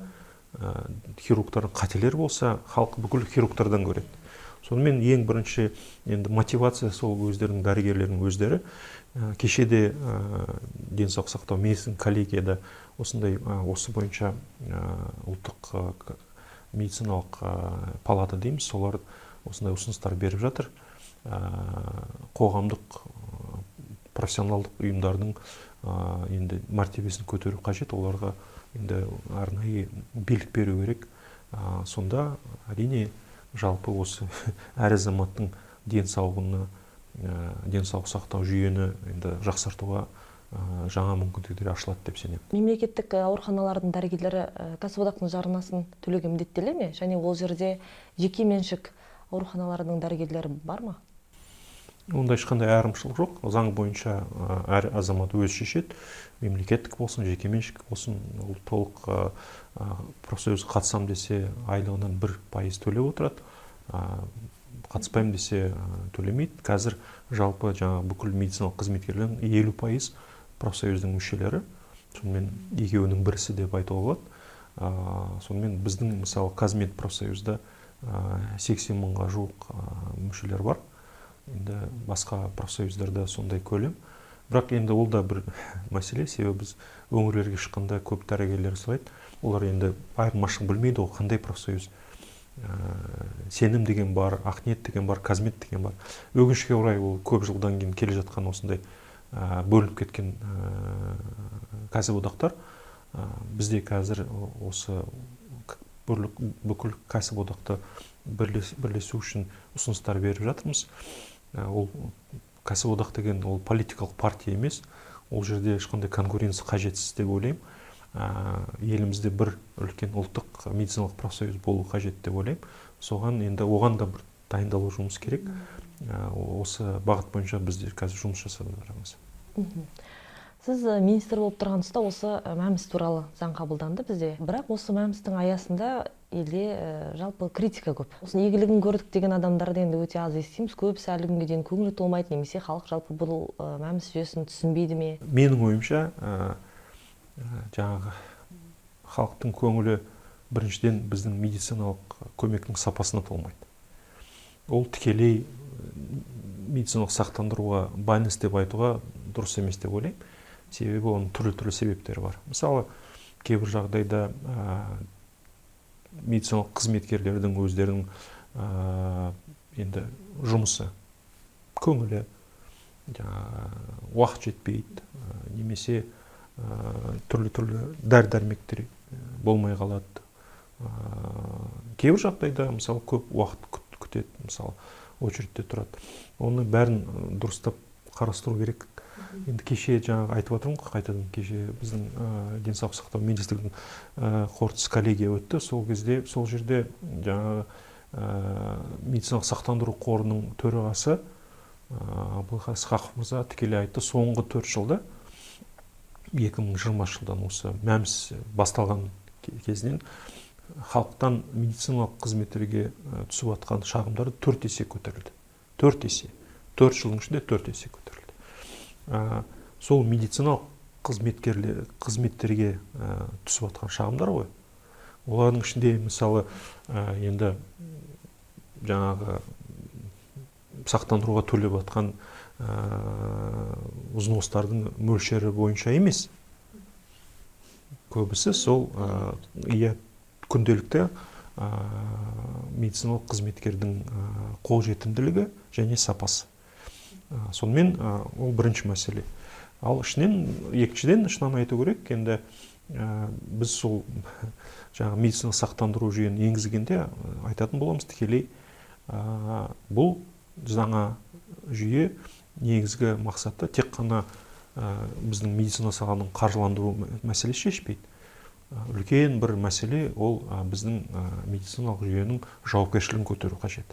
хирургтардың қателер болса, халық бүкіл хирургтардан көреді. Сонымен ең бірінші енді мотивация сол өздерінің дәрігерлерінің өздері. Кешеде денсаулық сақтау медицина коллегияда осындай осы бойынша ұлттық медициналық палата дейміз, солар осындай ұсыныстар беріп жатыр. Қоғамдық профессионалдық ұйымдардың енді мәртебесін көтеру қажет, оларға енді арнайы билік беру керек. Сонда әрине жалпы осы әр азаматтың денсаулығына, денсаулық сақтау жүйені енді жақсартуға жаңа мүмкіндіктер ашылады деп сенемін. Мемлекеттік ауруханалардың дәрігерлері кәсіподақтың жарнасын төлеуге міндеттеле ме? Және ол жерде жеке меншік ауруханалардың дәрігерлері бар ма? Онда ешқандай айырмашылық жоқ. Заң бойынша әр азамат өзі шешеді. Мемлекеттік болсын, жеке меншік болсын, ол толық профсоюзға қатысам десе айлығынан 1% төлеп отырады. Қатыспаймын десе төлемейді. Қазір жалпы жаңа бүкіл медициналық қызметкерлердің 50% профсоюздің мүшелері. Сонымен екеуінің бірісі деп айтуға болады. Сонымен біздің мысалы Қазмет профсоюзда 80 мыңға жуық мүшелер бар. Енді басқа профсоюздарда сондай көлем. Бірақ енді ол да бір мәселе, себебі біз өңірлерге шыққанда көп дәрігерлер сұрайды. Олар енді айырмашылық білмейді, ол қандай профсоюз. Сенім деген бар, Ақниет деген бар, Қазмет деген бар. Өкінішке орай ол көп жылдан кейін келе жатқан осындай бөлініп кеткен кәсіподақтар. Бізде қазір осы бүкіл кәсіподақты бірлесу үшін ұсыныстар беріп жатырмыз. Ол кәсіподақ деген ол политикалық партия емес, ол жерде ешқандай конкуренция қажетсіз деп ойлаймын. Елімізде бір үлкен ұлттық медициналық профсоюз болу қажет деп ойлаймын. Соған енді оған да бір дайындалу жұмыс керек. Осы бағыт бойынша біздер қазір жұмыс жасап жатырмыз. Сіз министр болып тұрған тұста осы мәмс туралы заң қабылданды бізде. Бірақ осы мәмстің аясында елде жалпы критика көп. Осының игілігін көрдік деген адамдарды енді өте аз естиміз. Көбісі әлі күнге дейін көңілі толмайды, немесе халық жалпы бұл мәмс жүйесін түсінбейді ме? Менің ойымша жаңағы халықтың көңілі біріншіден біздің медициналық көмектің сапасына толмайды. Ол тікелей медициналық сақтандыруға байланысты деп айтуға дұрыс емес деп ойлаймын. Себебі оның түрлі себептері бар. Мысалы, кейбір жағдайда медициналық қызметкерлердің өздерінің енді жұмысы, көңілі, уақыт жетпейді, немесе түрлі дәрі-дәрмектер болмай қалады. Кейбір жағдайда мысалы көп уақыт күтеді, мысалы очередьте тұрады. Оны бәрін дұрыстап қарастыру керек. Енді кеше жаңағы айтып отырмын ғой, қайтадан кеше біздің денсаулық сақтау министрлігінің қорытынды коллегия өтті. Сол кезде, сол жерде жаңағы медициналық сақтандыру қорының төрағасы Абылғазы Ысқақов мырза тікелей айтты, соңғы 4 жылда 2020 жылдан осы мәмс басталған кезінен халықтан медициналық қызметтерге түсіп жатқан шағымдары 4 есе көтерілді. 4 есе. 4 жылдың ішінде 4 есе көтерілді. Сол медициналық қызметтерге түсіп жатқан шағымдар ғой. Олардың ішінде мысалы енді жаңағы сақтандыруға төлеп жатқан взностардың мөлшері бойынша емес. Көбісі сол күнделікті медициналық қызметкердің қолжетімділігі және сапасы. Сонымен ол бірінші мәселе. Ал екіншіден шынын айту керек, енді біз сол жаңағы медициналық сақтандыру жүйені енгізгенде айтатын боламыз тікелей, бұл жаңа жүйе негізгі мақсаты тек қана біздің медицина саланың қаржыландыру мәселесі шешпейді. Үлкен бір мәселе ол біздің медициналық жүйенің жауапкершілігін көтеру қажет.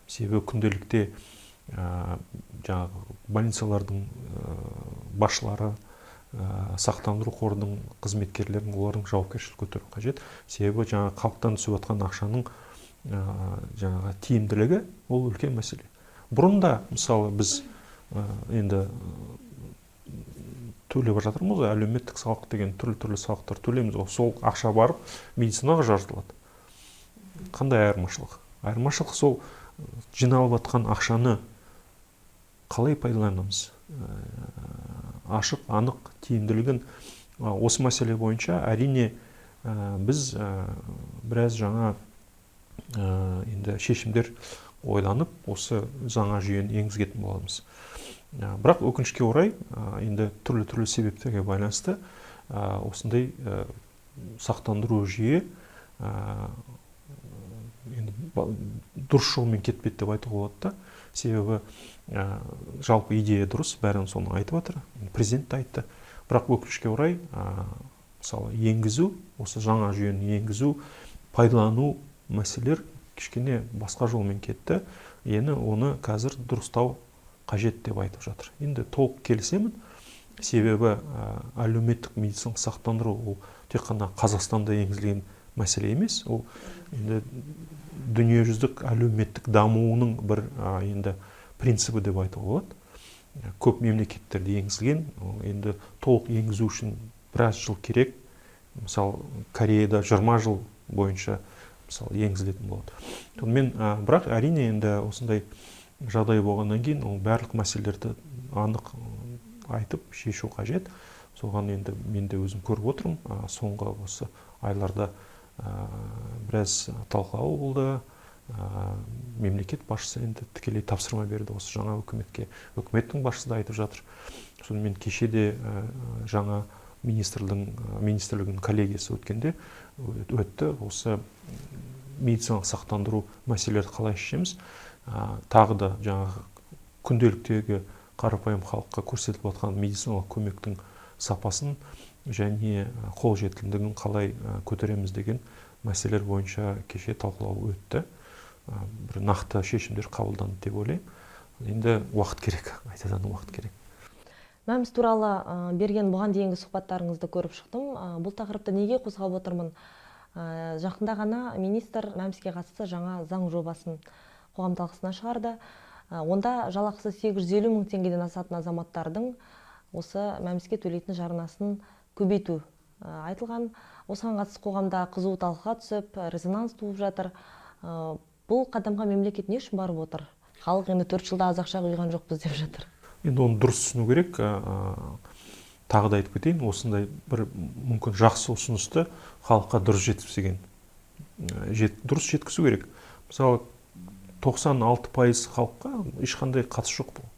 Себебі күнделікте жаңағы больницалардың басшылары, сақтандыру қорының қызметкерлерінің олардың жауапкершілік көтеру қажет. Себебі жаңағы халықтан түсіп жатқан ақшаның жаңағы тиімділігі ол үлкен мәселе. Бұрында мысалы біз енді төлеп жатырмыз ғой, әлеуметтік салық деген түрлі салықтар төлейміз ғой, сол ақша барып медицинаға жаратылады. Қандай айырмашылық? Айырмашылық сол жиналып жатқан ақшаны қалай пайдаланамыз? Ашық, анық, тиімділігін осы мәселе бойынша әрине біз біраз жаңа енді шешімдер ойланып, осы жаңа жүйені енгізетін боламыз. Бірақ өкінішке орай, енді түрлі себептерге байланысты осындай сақтандыру жүйе дұрыс жолмен кетпеді деп айтуға болады да. Себебі жалпы идея дұрыс, бәрін соны айтып жатыр, президент те айтты. Бірақ өкінішке орай, мысалы енгізу, осы жаңа жүйені енгізу, пайдалану мәселелер кішкене басқа жолмен кетті. Енді оны қазір дұрыстау қажет деп айтып жатыр. Енді толық келісемін. Себебі әлеуметтік медициналық сақтандыру ол тек қана Қазақстанда енгізілген мәселе емес. Ол енді дүниежүзілік әлеуметтік дамуының бір енді принципі деп айтуға болады. Көп мемлекеттерде енгізілген, енді толық енгізу үшін біраз жыл керек. Мысалы, Кореяда 20 жыл бойынша мысалы енгізілетін болады. Сонымен, бірақ әрине енді осындай жағдай болғаннан кейін ол барлық мәселелерді анық айтып шешу қажет. Соған енді мен де өзім көріп отырмын. Соңғы осы айларда біраз талқылау болды. Мемлекет басшысы енді тікелей тапсырма берді осы жаңа үкіметке. Үкіметтің басшысы да айтып жатыр. Сонымен кеше де жаңа министрлігінің коллегиясы өткенде өтті. Осы медициналық сақтандыру мәселелерді қалай шешеміз? Тағы да жаңағы күнделіктегі қарапайым халыққа көрсетіліп жатқан медициналық көмектің сапасын және қолжетімділігін қалай көтереміз деген мәселелер бойынша кеше талқылау өтті. Бір нақты шешімдер қабылданды деп ойлаймын. Енді уақыт керек, айтадан уақыт керек. Мәмс туралы берген бұған дейінгі сұхбаттарыңызды көріп шықтым. Бұл тақырыпты неге қозғап отырмын? Жақында ғана министр Мәмске қатысты жаңа заң жобасын қоғам талқысына шығарды. Онда жалақысы 850 мың теңгеден асатын азаматтардың осы Мәмске төлейтін жарнасын көбейту айтылған. Осыған қатысты қоғамда қызу талқыға түсіп, резонанс туып жатыр. Бұл қадамға мемлекет не үшін барып отыр? Халық енді 4 жылда аз ақша құйған жоқпыз деп жатыр. Енді оны дұрыс түсіну керек. Тағы да айтып кетейін, осындай бір мүмкін жақсы ұсынысты халыққа дұрыс жеткізген. Дұрыс жеткізу керек. Мысалы, 96% халыққа ешқандай қатысы жоқ бұл.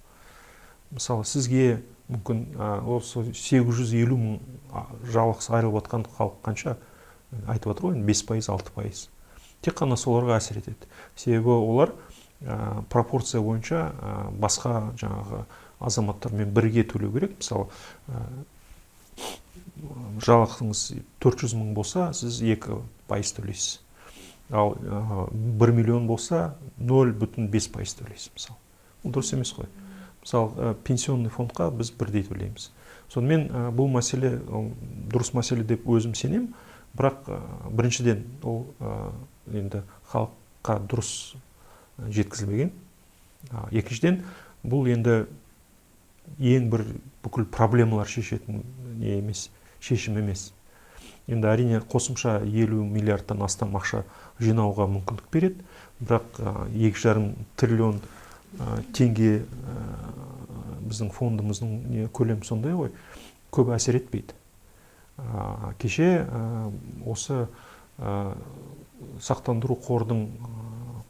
Мысалы, сізге мүмкін осы 850 мың жалақысы айырылып жатқан халық қанша айтып жатыр ғой, 5%, 6%. Тек қана соларға әсер етеді. Себебі олар пропорция бойынша басқа жаңағы азаматтармен бірге төлеу керек. Мысалы, жалақыңыз 400 мың болса, сіз 2% төлейсіз. Ал 1 миллион болса 0,5% төлейсіз. Мысалы, ол дұрыс емес қой. Мысалы, пенсионный фондқа біз бірдей төлейміз. Сонымен бұл мәселе дұрыс мәселе деп өзім сенем, бірақ біріншіден ол енді халыққа дұрыс жеткізілмеген. Екіншіден бұл енді ең бір бүкіл проблемалар шешетін шешім емес. Енді әрине қосымша 50 миллиардтан астам ақша жинауға мүмкіндік береді, бірақ 2,5 триллион теңге біздің фондымыздың көлемі сондай ғой, көп әсер етпейді. Кеше осы сақтандыру қордың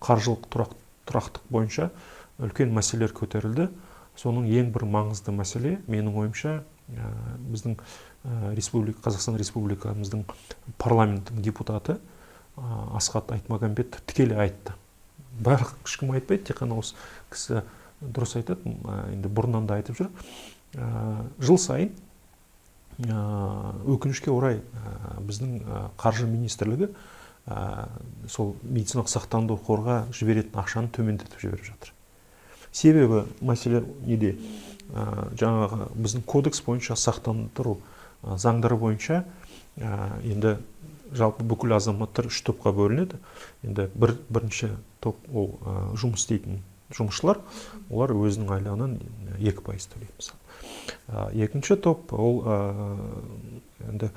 қаржылық тұрақтық бойынша үлкен мәселелер көтерілді. Соның ең бір маңызды мәселе, менің ойымша, біздің Қазақстан Республикамыздың парламенттің депутаты Асхат Айтмағамбетов тікелей айтты. Барлық ешкім айтпайды, тек қана осы кісі дұрыс айтады, енді бұрыннан да айтып жүр. Жыл сайын өкінішке орай біздің қаржы министрлігі сол медициналық сақтандыру қорға жіберетін ақшаны төмендетіп жіберіп жатыр. Себебі мәселе неде? Жаңағы біздің кодекс бойынша сақтандыру заңдары бойынша енді жалпы бүкіл азаматтар үш топқа бөлінеді. Енді бірінші топ ол жұмыс істейтін жұмысшылар, олар өзінің айлығынан 2% төлейді мысалы. Екінші топ ол енді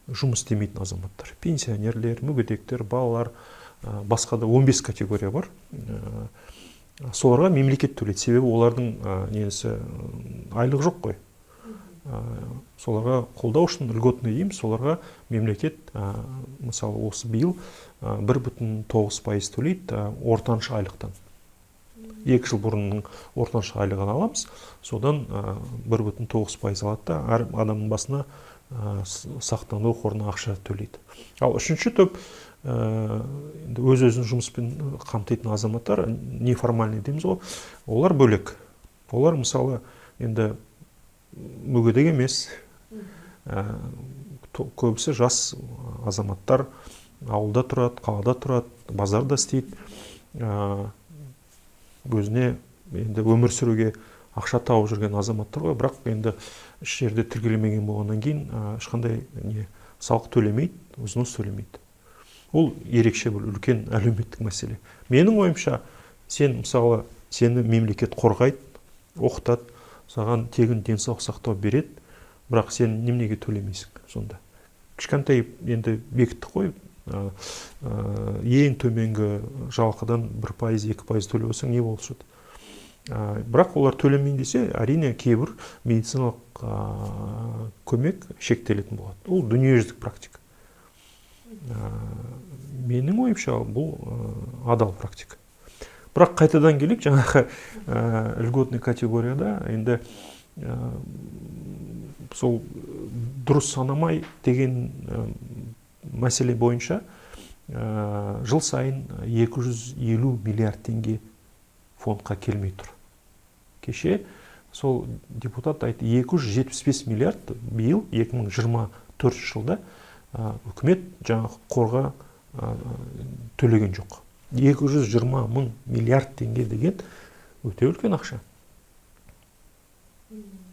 жұмыс істемейтін азаматтар, пенсионерлер, мүгедектер, балалар, басқа да 15 категория бар. Соларға мемлекет төлейді, себебі олардың несі айлық жоқ қой. Соларға қолдау үшін льготный дейміз, соларға мемлекет мысалы осы биыл 1,9% төлейді ортаншы айлықтан. 2 жыл бұрынның ортаншы айлығын аламыз, содан 1,9% алады да әр адамның басына сақтандыру қорына ақша төлейді. Ал үшінші топ өз-өзін жұмыспен қамтитын азаматтар, неформальный дейміз ғой, олар бөлек. Олар мысалы енді мүгедек емес, көбісі жас азаматтар, ауылда тұрады, қалада тұрады, базарда істейді, өзіне енді өмір сүруге ақша тауып жүрген азаматтар ғой, бірақ енді іс жерде тіркелмеген болғаннан кейін ешқандай салық төлемейді, взнос төлемейді. Ол ерекше бір үлкен әлеуметтік мәселе. Менің ойымша, мысалы сені мемлекет қорғайды, оқытады, саған тегін денсаулық сақтау береді, бірақ сен неменеге төлемейсің сонда? Кішкентай енді бекітті қой, ең төменгі жалақыдан 1%, 2% төлеп olsаң не болып шығады? Бірақ олар төлемейін десе, әрине кейбір медициналық көмек шектелетін болады. Ол дүниежүзілік практика. Менің ойымша бұл адал практика. Бірақ қайтадан келейік, жаңағы льготный категорияда енді сол дұрыс санамай деген мәселе бойынша жыл сайын 250 миллиард теңге фондқа келмей тұр. Кеше сол депутат айтты, 275 миллиард биыл 2024 жылда үкімет жаңағы қорға төлеген жоқ. 220 мың миллиард теңге деген өте үлкен ақша.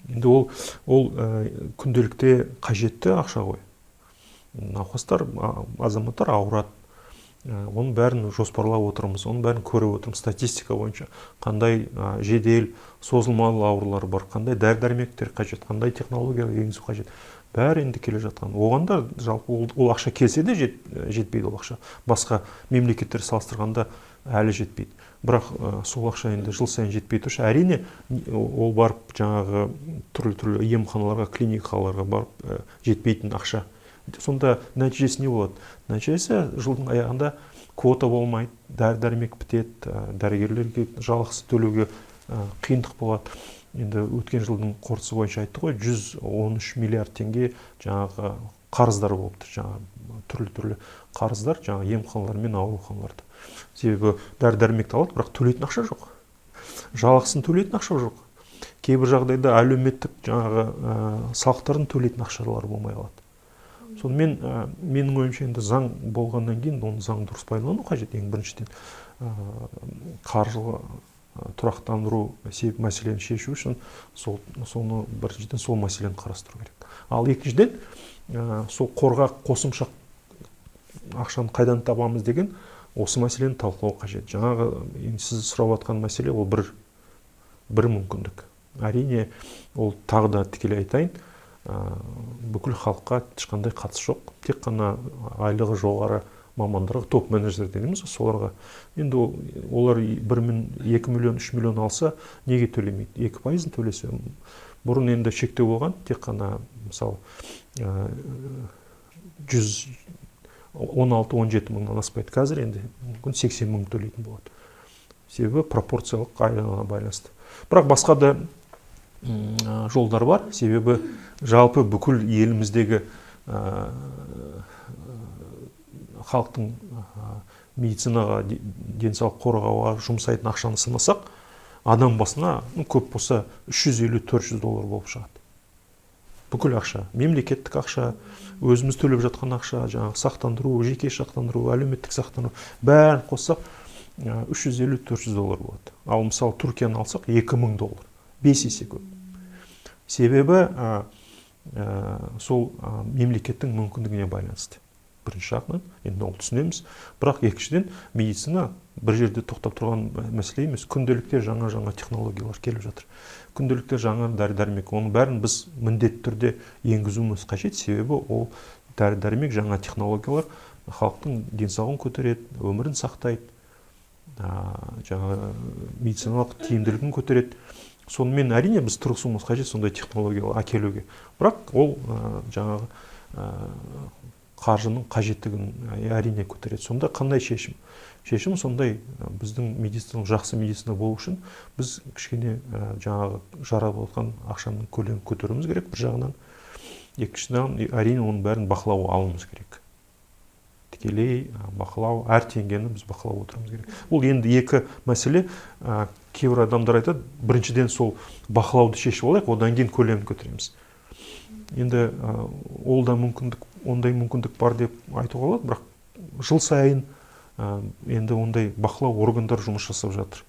Енді ол күнделікте қажетті ақша ғой. Науқастар, азаматтар ауырады. Оның бәрін жоспарлап отырмыз, оның бәрін көріп отырмыз. Статистика бойынша қандай жедел, созылмалы аурулар бар, қандай дәрі-дәрмектер қажет, қандай технологиялар енгізу қажет. Бәрі енді келе жатқан. Оған да жалпы ол ақша келсе де жетпейді ол ақша. Басқа мемлекеттер салыстырғанда әлі жетпейді. Бірақ сол ақша енді жыл сайын жетпей тұрса, әрине ол барып жаңағы түрлі емханаларға, клиникаларға барып жетпейтін ақша. Сонда нәтижесі не болады? Нәтижесі жылдың аяғында квота болмайды, дәрі-дәрмек бітеді, дәрігерлерге жалақысы төлеуге қиындық болады. Енді өткен жылдың қорытындысы бойынша айтты ғой, 113 миллиард теңге жаңағы қарыздар болыпты, жаңағы түрлі қарыздар, жаңағы емханалар мен ауруханаларда. Себебі дәрі-дәрмекті алады, бірақ төлейтін ақша жоқ. Жалақысын төлейтін ақша жоқ. Кейбір жағдайда әлеуметтік жаңағы салықтарын төлейтін ақшалар болмай қалады. Сонымен менің ойымша енді заң болғаннан кейін оны заң дұрыс пайдалану қажет. Ең біріншіден қаржылы тұрақтандыру мәселені шешу үшін соны біріншіден сол мәселені қарастыру керек. Ал екіншіден сол қорға қосымша ақшаны қайдан табамыз деген осы мәселені талқылау қажет. Жаңағы сіз сұрап жатқан мәселе ол бір мүмкіндік. Әрине ол тағы да тікелей айтайын, бүкіл халыққа ешқандай қатысы жоқ. Тек қана айлығы жоғары мамандарға, топ менеджер дейміз, соларға. Енді олар 1 миллион, 2 миллион, 3 миллион алса, неге төлемейді? 2%-ын төлесе. Бұрын енді шектеу болған, тек қана мысалы 16-17 мыңнан аспайды. Қазір енді мүмкін 80 мың төлейтін болады. Себебі пропорциялық айлығына байланысты. Бірақ басқа да жолдар бар. Себебі жалпы бүкіл еліміздегі халықтың медицинаға, денсаулық қорғауға жұмсайтын ақшаны санасақ, адам басына көп болса $350-400 болып шығады. Бүкіл ақша, мемлекеттік ақша, өзіміз төлеп жатқан ақша, жаңағы сақтандыру, жеке сақтандыру, әлеуметтік сақтандыру, бәрін қоссақ $350-400 болады. Ал мысалы Түркияны алсақ $2000, 5 есе көп. Себебі сол мемлекеттің мүмкіндігіне байланысты. Бірінші жағынан, енді ол түсінеміз. Бірақ екіншіден медицина бір жерде тоқтап тұрған мәселе емес. Күнделікте жаңа технологиялар келіп жатыр. Күнделікте жаңа дәрі-дәрмек. Оның бәрін біз міндетті түрде енгізуіміз қажет. Себебі ол дәрі-дәрмек, жаңа технологиялар халықтың денсаулығын көтереді, өмірін сақтайды, жаңа медициналық тиімділігін көтереді. Сонымен әрине біз тырысуымыз қажет сондай технологиялар әкелуге. Бірақ ол жаңағы қаржының қажеттігін әрине көтереді. Сонда қандай шешім? Шешім сондай, біздің жақсы медицина болу үшін біз кішкене жаңағы жарап отқан ақшаның көлемін көтеруіміз керек бір жағынан. Екіншіден әрине оның бәрін бақылауға алуымыз керек. Тікелей бақылау, әр теңгені біз бақылап отыруымыз керек. Бұл енді екі мәселе. Кейбір адамдар айтады, біріншіден сол бақылауды шешіп алайық, одан кейін көлемін көтереміз. Енді ол да ондай мүмкіндік бар деп айтуға болады, бірақ жыл сайын енді ондай бақылау органдар жұмыс жасап жатыр.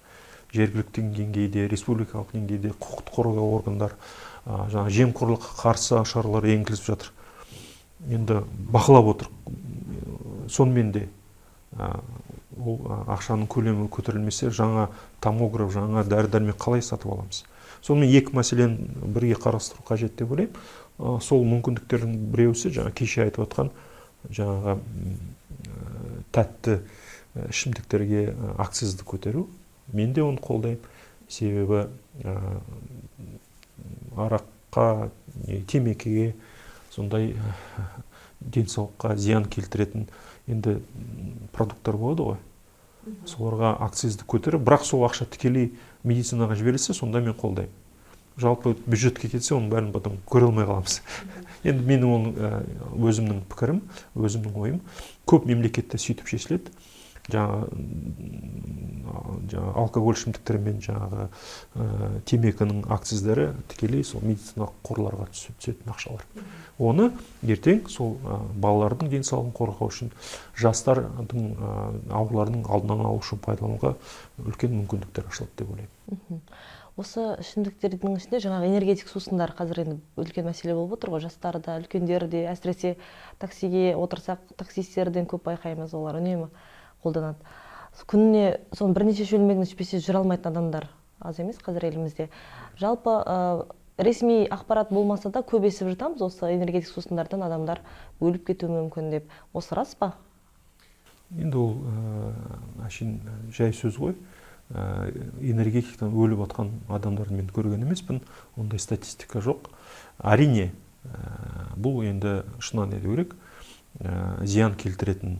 Жергілікті деңгейде, республикалық деңгейде құқық қорғау органдар, жаңа жемқорлыққа қарсы шаралар енгізіліп жатыр. Енді бақылап отыр. Сонымен де ол ақшаның көлемі көтерілмесе, жаңа томограф, жаңа дәрі-дәрмек қалай сатып аламыз? Сонымен екі мәселені бірге қарастыру қажет деп ойлаймын. Сол мүмкіндіктердің біреусі жаңа кеше айтып отқан жаңағы тәтті ішімдіктерге акцизді көтеру. Мен де оны қолдаймын. Себебі араққа, темекіге, сондай денсаулыққа зиян келтіретін енді продукттар болады ғой. Соларға акцизді көтеріп, бірақ сол ақша тікелей медицинаға жіберілсе, сонда мен қолдаймын. Жалпы бюджетке кетсе, оның бәрін потом көре алмай қаламыз. Енді менің оның өзімнің пікірім, өзімнің ойым. Көп мемлекетте сөйтіп шешіледі. Жаңағы алкоголь ішімдіктері жаңағы темекінің акциздері тікелей сол медициналық қорларға түсетін ақшалар. Оны ертең сол балалардың денсаулығын қорғау үшін, жастардың аурулардың алдын алу үшін пайдалануға үлкен мүмкіндіктер ашылады деп ойлаймын. Осы ішімдіктердің ішінде жаңағы энергетик сусындар қазір енді үлкен мәселе болып отыр ғой. Жастар да, үлкендер де, әсіресе таксиге отырсақ, таксистерден көп байқаймыз, олар үнемі қолданады. Күніне соның бірнеше шөлмегін ішпесе жүре алмайтын адамдар аз емес қазір елімізде. Жалпы ресми ақпарат болмаса да көп естіп жатамыз, осы энергетик сусындардан адамдар өліп кетуі мүмкін деп. Осы рас па? Енді ол әшейін жай сөз ғой. Энергетиктен өліп отқан адамдарды мен көрген емеспін, ондай статистика жоқ. Әрине, бұл енді шынын айту керек, зиян келтіретін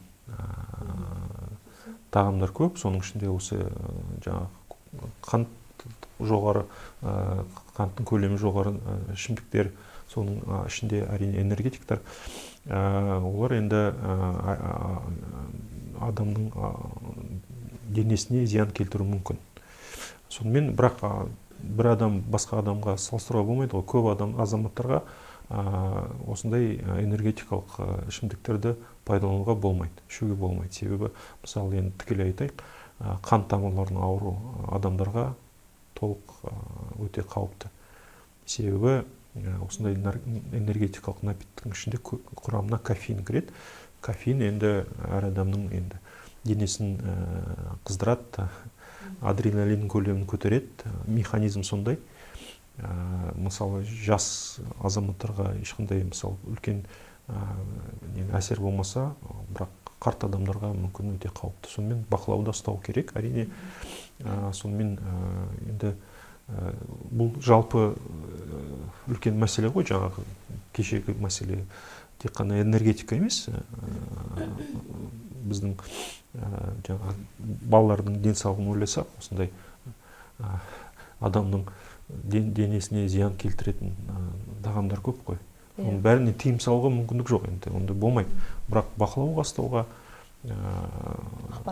тағамдар көп, соның ішінде осы жаңағы қант жоғары, қанттың көлемі жоғары ішімдіктер, соның ішінде әрине энергетиктер. Олар енді адамның денесіне зиян келтіру мүмкін. Сонымен бірақ бір адам басқа адамға салыстыруға болмайды ғой. Көп азаматтарға осындай энергетикалық ішімдіктерді пайдалануға болмайды, ішуге болмайды. Себебі мысалы енді тікелей айтайық, қан тамырларының ауру адамдарға толық өте қауіпті. Себебі осындай энергетикалық напиткінің ішінде құрамына кофеин кіреді. Кофеин енді әр адамның енді денесін қыздырады, адреналин көлемін көтереді, механизм сондай. Мысалы жас азаматтарға ешқандай мысалы үлкен әсер болмаса, бірақ қарт адамдарға мүмкін өте қауіпті. Сонымен бақылауда ұстау керек, әрине. Сонымен енді бұл жалпы үлкен мәселе ғой, жаңағы кешегі мәселе тек қана энергетика емес, біздің жаңа балалардың денсаулығын ойласақ, осындай адамның денесіне зиян келтіретін тағамдар көп қой. Оның бәріне тыйым салуға мүмкіндік жоқ енді, онда болмайды. Бірақ бақылауға ұстауға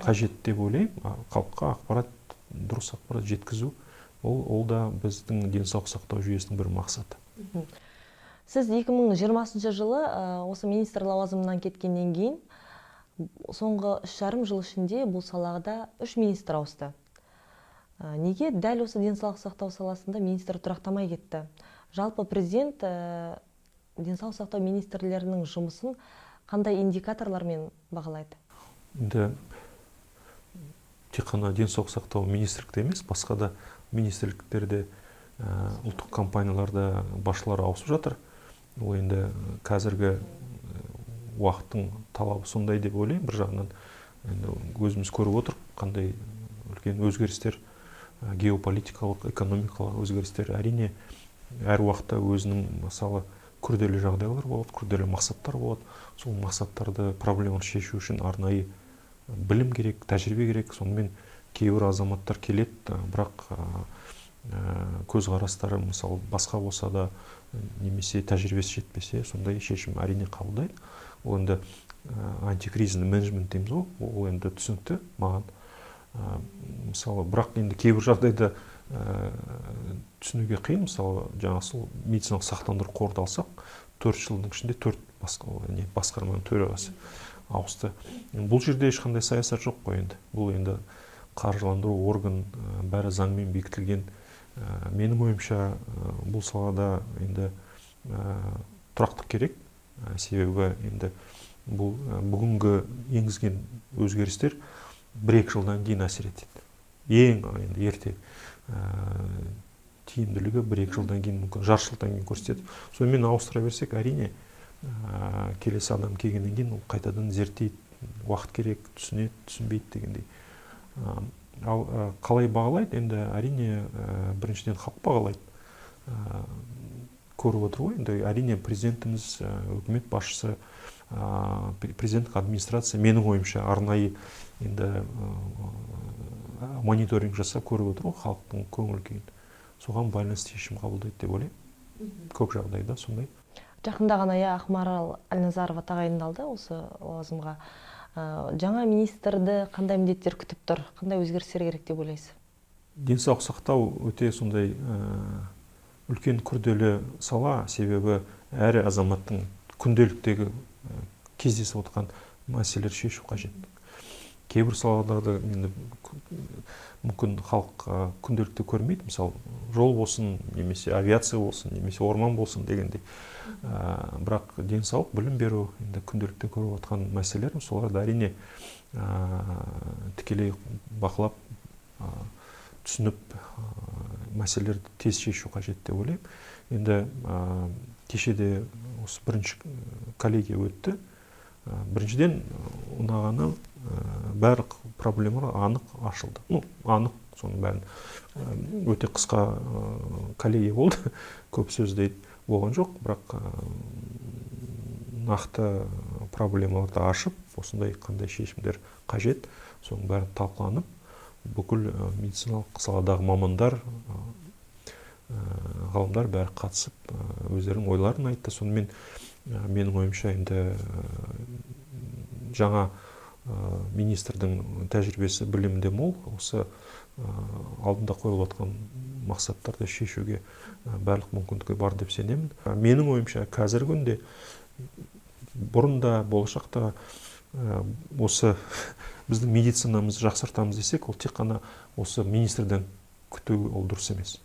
қажет деп ойлаймын. Халыққа дұрыс ақпарат жеткізу, ол да біздің денсаулық сақтау жүйесінің бір мақсаты. Сіз 2020 жылы осы министр лауазымынан кеткеннен кейін соңғы 3,5 жыл ішінде бұл салада 3 министр ауысты. Неге дәл осы денсаулық сақтау саласында министр тұрақтамай кетті? Жалпы президент денсаулық сақтау министрлерінің жұмысын қандай индикаторлармен бағалайды? Енді тек қана денсаулық сақтау министрлікте емес, басқа да министрліктерде ұлттық компанияларда басшылар ауысып жатыр. Ол енді қазіргі уақыттың талабы сондай деп ойлаймын. Бір жағынан өзіміз көріп отырық, қандай үлкен өзгерістер, геополитикалық, экономикалық өзгерістер. Әрине, әр уақытта өзінің мысалы күрделі жағдайлар болады, күрделі мақсаттар болады. Сол мақсаттарды, проблеманы шешу үшін арнайы білім керек, тәжірибе керек. Сонымен кейбір азаматтар келеді, бірақ көзқарастары мысалы басқа болса да, немесе тәжірибесі жетпесе, сондай шешім әрине қабылдайды. Ол енді антикризисный менеджмент дейміз ғой, ол енді түсінікті маған. Мысалы, бірақ енді кейбір жағдайда түсінуге қиын. Мысалы, жаңа сол медициналық сақтандыру қорды алсақ, 4 жылдың ішінде 4 басқарманың төрағасы ауысты. Бұл жерде ешқандай саясат жоқ қой енді. Бұл енді қаржыландыру орган, бәрі заңмен бекітілген. Менің ойымша бұл салада енді тұрақтық керек. Себебі енді бұл бүгінгі енгізген өзгерістер 1-2 жылдан кейін әсер етеді. Ең енді ерте тиімділігі 1-2 жылдан кейін, мүмкін жарты жылдан кейін көрсетеді. Сонымен ауыстыра берсек, әрине келесі адам келгеннен кейін ол қайтадан зерттейді, уақыт керек, түсінеді, түсінбейді дегендей. Ал қалай бағалайды? Енді әрине біріншіден халық бағалайды. Көріп отыр ғой, енді әрине президентіміз, үкімет басшысы, президенттік администрация менің ойымша арнайы енді мониторинг жасап көріп отыр ғой халықтың көңіл күйін. Соған байланысты шешім қабылдайды деп ойлаймын. Көп жағдайда сондай. Жақында ғана Ақмарал Әлназарова тағайындалды осы лауазымға. Жаңа министрді қандай міндеттер күтіп тұр? Қандай өзгерістер керек деп ойлайсыз? Денсаулық сақтау өте сондай үлкен күрделі сала, себебі әр азаматтың күнделіктегі кездесіп отқан мәселелер шешу қажет. Кейбір салаларда енді мүмкін халық күнделікті көрмейді, мысалы жол болсын, немесе авиация болсын, немесе орман болсын дегендей. Бірақ денсаулық, білім беру енді күнделікті көріп отқан мәселелер, соларды әрине тікелей бақылап, түсініп, мәселелерді тез шешу қажет деп ойлаймын. Енді кешеде осы бірінші коллегия өтті. Біріншіден ұнағаны барлық проблемалар анық ашылды. Анық, соның бәрін өте қысқа коллегия болды. Көп сөздей болған жоқ, бірақ нақты проблемаларды ашып, осындай қандай шешімдер қажет, соның бәрі талқыланып, бүкіл медициналық саладағы мамандар, ғалымдар бәрі қатысып, өздерінің ойларын айтты. Сонымен менің ойымша енді жаңа министрдің тәжірибесі, білімде мол, осы алдында қойылып жатқан мақсаттарды шешуге барлық мүмкіндігі бар деп сенемін. Менің ойымша қазіргі күнде бұрында, болашақта осы біздің медицинамызды жақсартамыз десек, ол тек қана осы министрден күту ол дұрыс емес.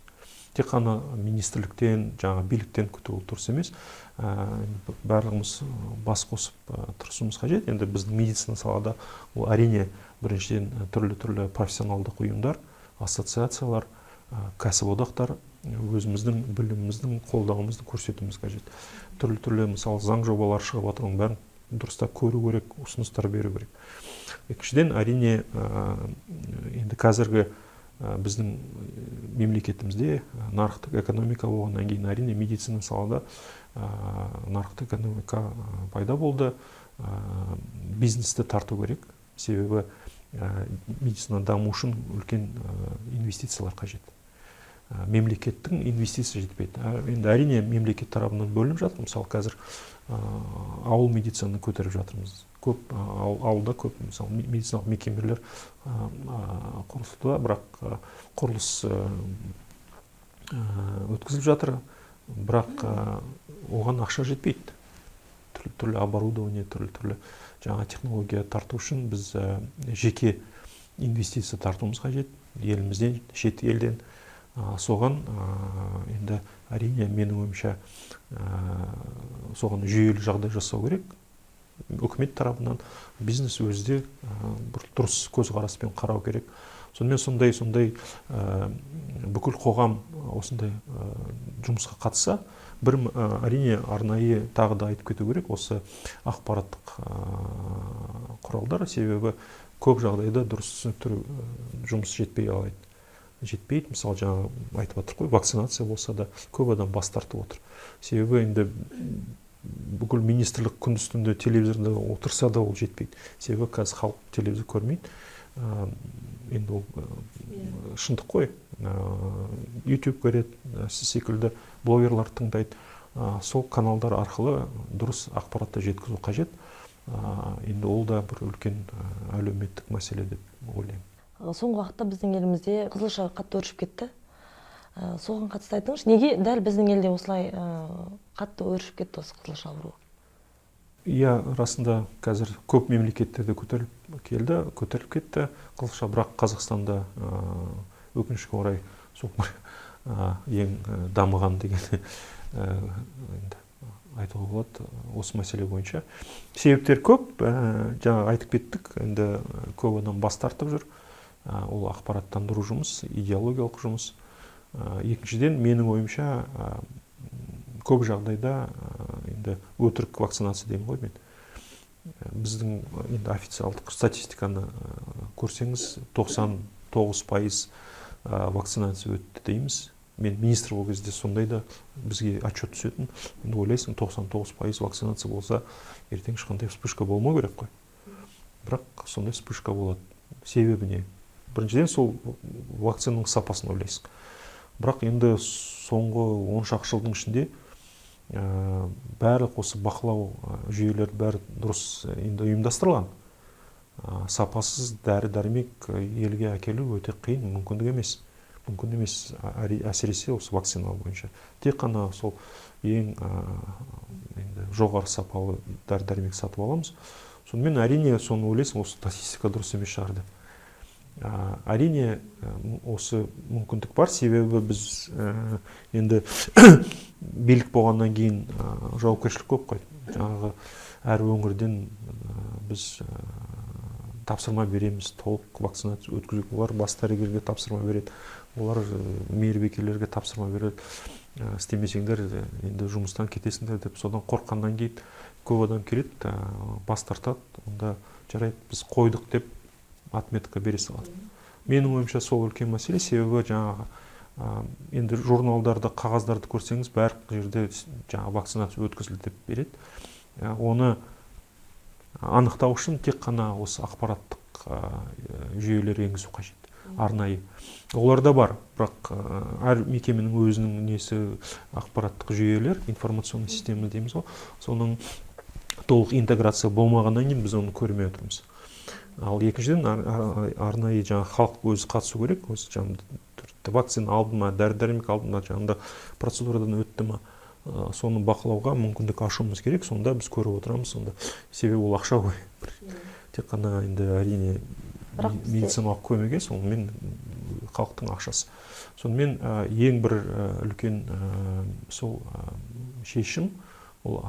Тек қана министрліктен, жаңа биліктен күту ол дұрыс емес. Барлығымыз бас қосып тұрысымыз қажет. Енді біздің медицина салада ол әрине біріншіден түрлі профессионалдық ұйымдар, ассоциациялар, кәсіподақтар өзіміздің біліміміздің, қолдауымызды көрсетуіміз қажет. Түрлі мысалы заң жобалар шығып жатқан бәрін дұрыстап көру керек, ұсыныстар беру керек. Екіншіден әрине енді қазіргі біздің мемлекетімізде нарықтық экономика болғаннан кейін әрине медицина салада нарықтық экономика пайда болды. Бизнесті тарту керек. себебі медицина даму үшін үлкен инвестициялар қажет. Мемлекеттің инвестиция жетпейді. Енді әрине мемлекет тарапынан бөлініп жатыр. Мысалы қазір ауыл медицинаны көтеріп жатырмыз. Көп ауылда көп мысалы медициналық мекемелер құрылды, бірақ құрылыс өткізіліп жатыр, бірақ оған ақша жетпейді. Түрлі оборудование, түрлі жаңа технология тарту үшін біз жеке инвестиция тартуымыз қажет. Елімізден, шет елден. Соған енді әрине менің ойымша соған жүйелі жағдай жасау керек. Үкімет тарапынан бизнес өзде бір дұрыс көзқараспен қарау керек. Сонымен сондай бүкіл қоғам осындай жұмысқа қатысса, бір әрине арнайы тағы да айтып кету керек, осы ақпараттық құралдар, себебі көп жағдайда дұрыс түсініктіру жұмыс жетпейді. Мысалы жаңа айтып отыр ғой, вакцинация болса да көп адам бас тартып отыр. Себебі енді бүкіл министрлік күндіз-түнде телевизорда отырса да ол жетпейді. Себебі қазір халық телевизор көрмейді. Енді ол шындық қой. YouTube көреді, сіз секілді блогерлар тыңдайды. Сол каналдар арқылы дұрыс ақпаратты жеткізу қажет. Енді ол да бір үлкен әлеуметтік мәселе деп ойлаймын. Соңғы уақытта біздің елімізде қызылша қатты өршіп кетті. Соған қатысты айтыңызшы, неге дәл біздің елде осылай қатты өршіп кетті осы қызылша ауруы? Иә, расында қазір көп мемлекеттерде көтеріліп кетті қызылша, бірақ Қазақстанда өкінішке орай сол ең дамыған деген айтуға болады осы мәселе бойынша. Себептер көп, жаңа айтып кеттік, енді көп адам бас тартып жүр. Ол ақпараттандыру жұмыс, идеологиялық жұмыс. Екіншіден, менің ойымша, көп жағдайда енді өтірік вакцинация деймін ғой мен. Біздің енді официалдық статистиканы көрсеңіз, 99% вакцинация өтті дейміз. Мен министр ол кезде сондай да бізге отчет түсетін. Енді ойлайсың, 99% вакцинация болса, ертең ешқандай вспышка болмау керек қой. Бірақ сондай вспышка болады. Себебі не? Біріншіден сол вакцинаның сапасын ойлайсың. Бірақ енді соңғы 10 шақты жылдың ішінде барлық осы бақылау жүйелері бәрі дұрыс енді ұйымдастырылған. Сапасыз дәрі-дәрмек елге әкелу өте қиын, мүмкін емес, әсіресе осы вакцина бойынша. Тек қана сол ең жоғары сапалы дәрі-дәрмек сатып аламыз. Сонымен әрине соны ойлайсың, осы статистика дұрыс емес шығар деп. Әрине осы мүмкіндік бар, себебі біз енді билік болғаннан кейін жауапкершілік көп қой. Жаңағы әр өңірден біз тапсырма береміз, толық вакцинация өткізу. Олар бас дәрігерге тапсырма береді, олар мейірбикелерге тапсырма береді. Істемесеңдер енді жұмыстан кетесіңдер деп, содан қорққаннан кейін көп адам келеді, бас тартады. Онда жарайды, біз қойдық деп отметка бере салады. Менің ойымша сол үлкен мәселе, себебі жаңағы енді журналдарды, қағаздарды көрсеңіз, бәр жерде жаңа вакцинация өткізілді деп береді. Оны анықтау үшін тек қана осы ақпараттық жүйелер енгізу қажет. Арнайы. Олар да бар, бірақ әр мекеменің өзінің несі ақпараттық жүйелер, информационный система дейміз ғой. Соның толық интеграция болмағаннан кейін біз оны көрмей отырмыз. Ал екіншіден арнайы жаңа халық өзі қатысу керек, осы жаңа вакцина алды ма, дәрі-дәрмек алды ма, жаңа процедурадан өтті ма, соны бақылауға мүмкіндік ашуымыз керек, сонда біз көріп отырамыз, сонда себебі ол ақша ғой. Тек қана енді әрине медициналық көмекке, сонымен халықтың ақшасы. Сонымен ең бір үлкен сол шешім ол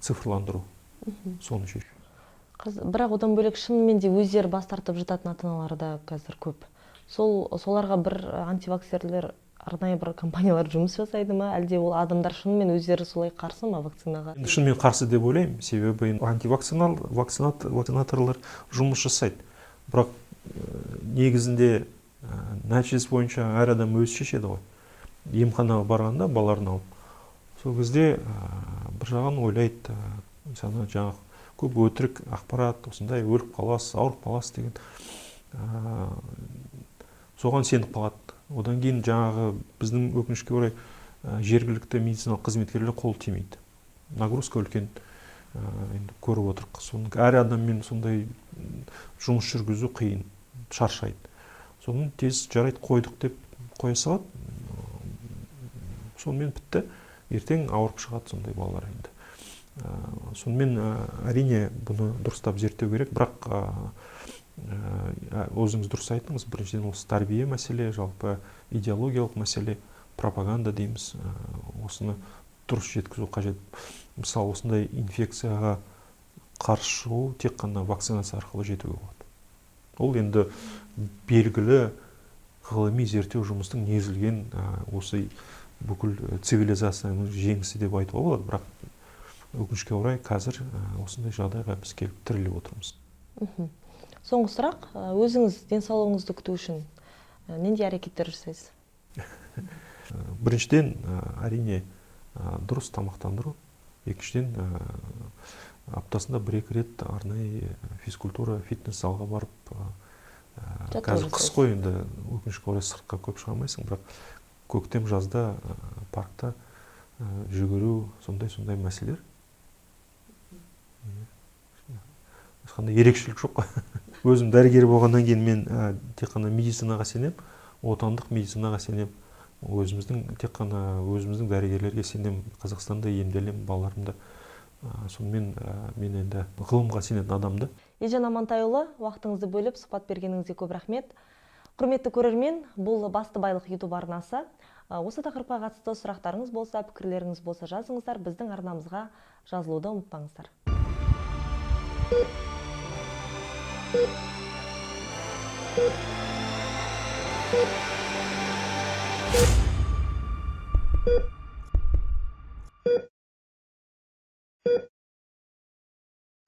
цифрландыру. Соны шешім. Бірақ одан бөлек шынымен де өздері бас тартып жататын ата-аналар да қазір көп. Соларға бір антиваксерлер, арнайы бір компаниялар жұмыс жасайды ма, әлде ол адамдар шынымен өздері солай қарсы ма вакцинаға? Шынымен қарсы деп ойлаймын, себебі вакцинаторлар жұмыс жасайды. Бірақ негізінде нәтижесі бойынша әр адам өзі шешеді ғой. Емханаға барғанда балаларын алып. Сол кезде бір жағын ойлайды, жаңағы көп өтірік ақпарат, осындай өліп қаласыз, ауырып қаласыз деген соған сеніп қалады. Одан кейін жаңағы біздің өкінішке орай жергілікті медициналық қызметкерлер қол тимейді. Нагрузка үлкен, енді көріп отырық. Соның әр адаммен сондай жұмыс жүргізу қиын, шаршайды. Соның тез жарайды қойдық деп қоя салады. Сонымен бітті. Ертең ауырып шығады сондай балалар енді. Сонымен әрине бұны дұрыстап зерттеу керек, бірақ өзіңіз дұрыс айттыңыз, біріншіден осы тәрбие мәселе, жалпы идеологиялық мәселе, пропаганда дейміз, осыны дұрыс жеткізу қажет. Мысалы, осындай инфекцияға қарсы шығу тек қана вакцинация арқылы жетуге болады. Ол енді белгілі ғылыми зерттеу жұмыстың негізілген осы бүкіл цивилизацияның жеңісі деп айтуға болады, бірақ өкінішке орай қазір осындай жағдайға біз келіп тіреліп отырмыз. Соңғы сұрақ, өзіңіз денсаулығыңызды күту үшін нендей әрекеттер жасайсыз? Біріншіден, әрине дұрыс тамақтандыру, екіншіден аптасында 1-2 рет арнайы физкультура, фитнес залға барып, қазір қыс қой, енді өкінішке орай сыртқа көп шығамайсың, бірақ көктем жазда паркта жүгіру, сондай мәселелер. Ешқандай ерекшелік жоқ. Өзім дәрігер болғаннан кейін мен тек қана медицинаға сенем, отандық медицинаға сенем, тек қана өзіміздің дәрігерлерге сенем, Қазақстанда емделем, балаларымды. Сонымен мен енді ғылымға сенетін адамды. Елжан Амантайұлы, уақытыңызды бөліп сұхбат бергеніңізге көп рахмет. Құрметті көрермен, бұл Басты байлық YouTube арнасы. Осы тақырыпқа қатысты сұрақтарыңыз болса, пікірлеріңіз болса жазыңыздар, біздің арнамызға жазылуды ұмытпаңыздар.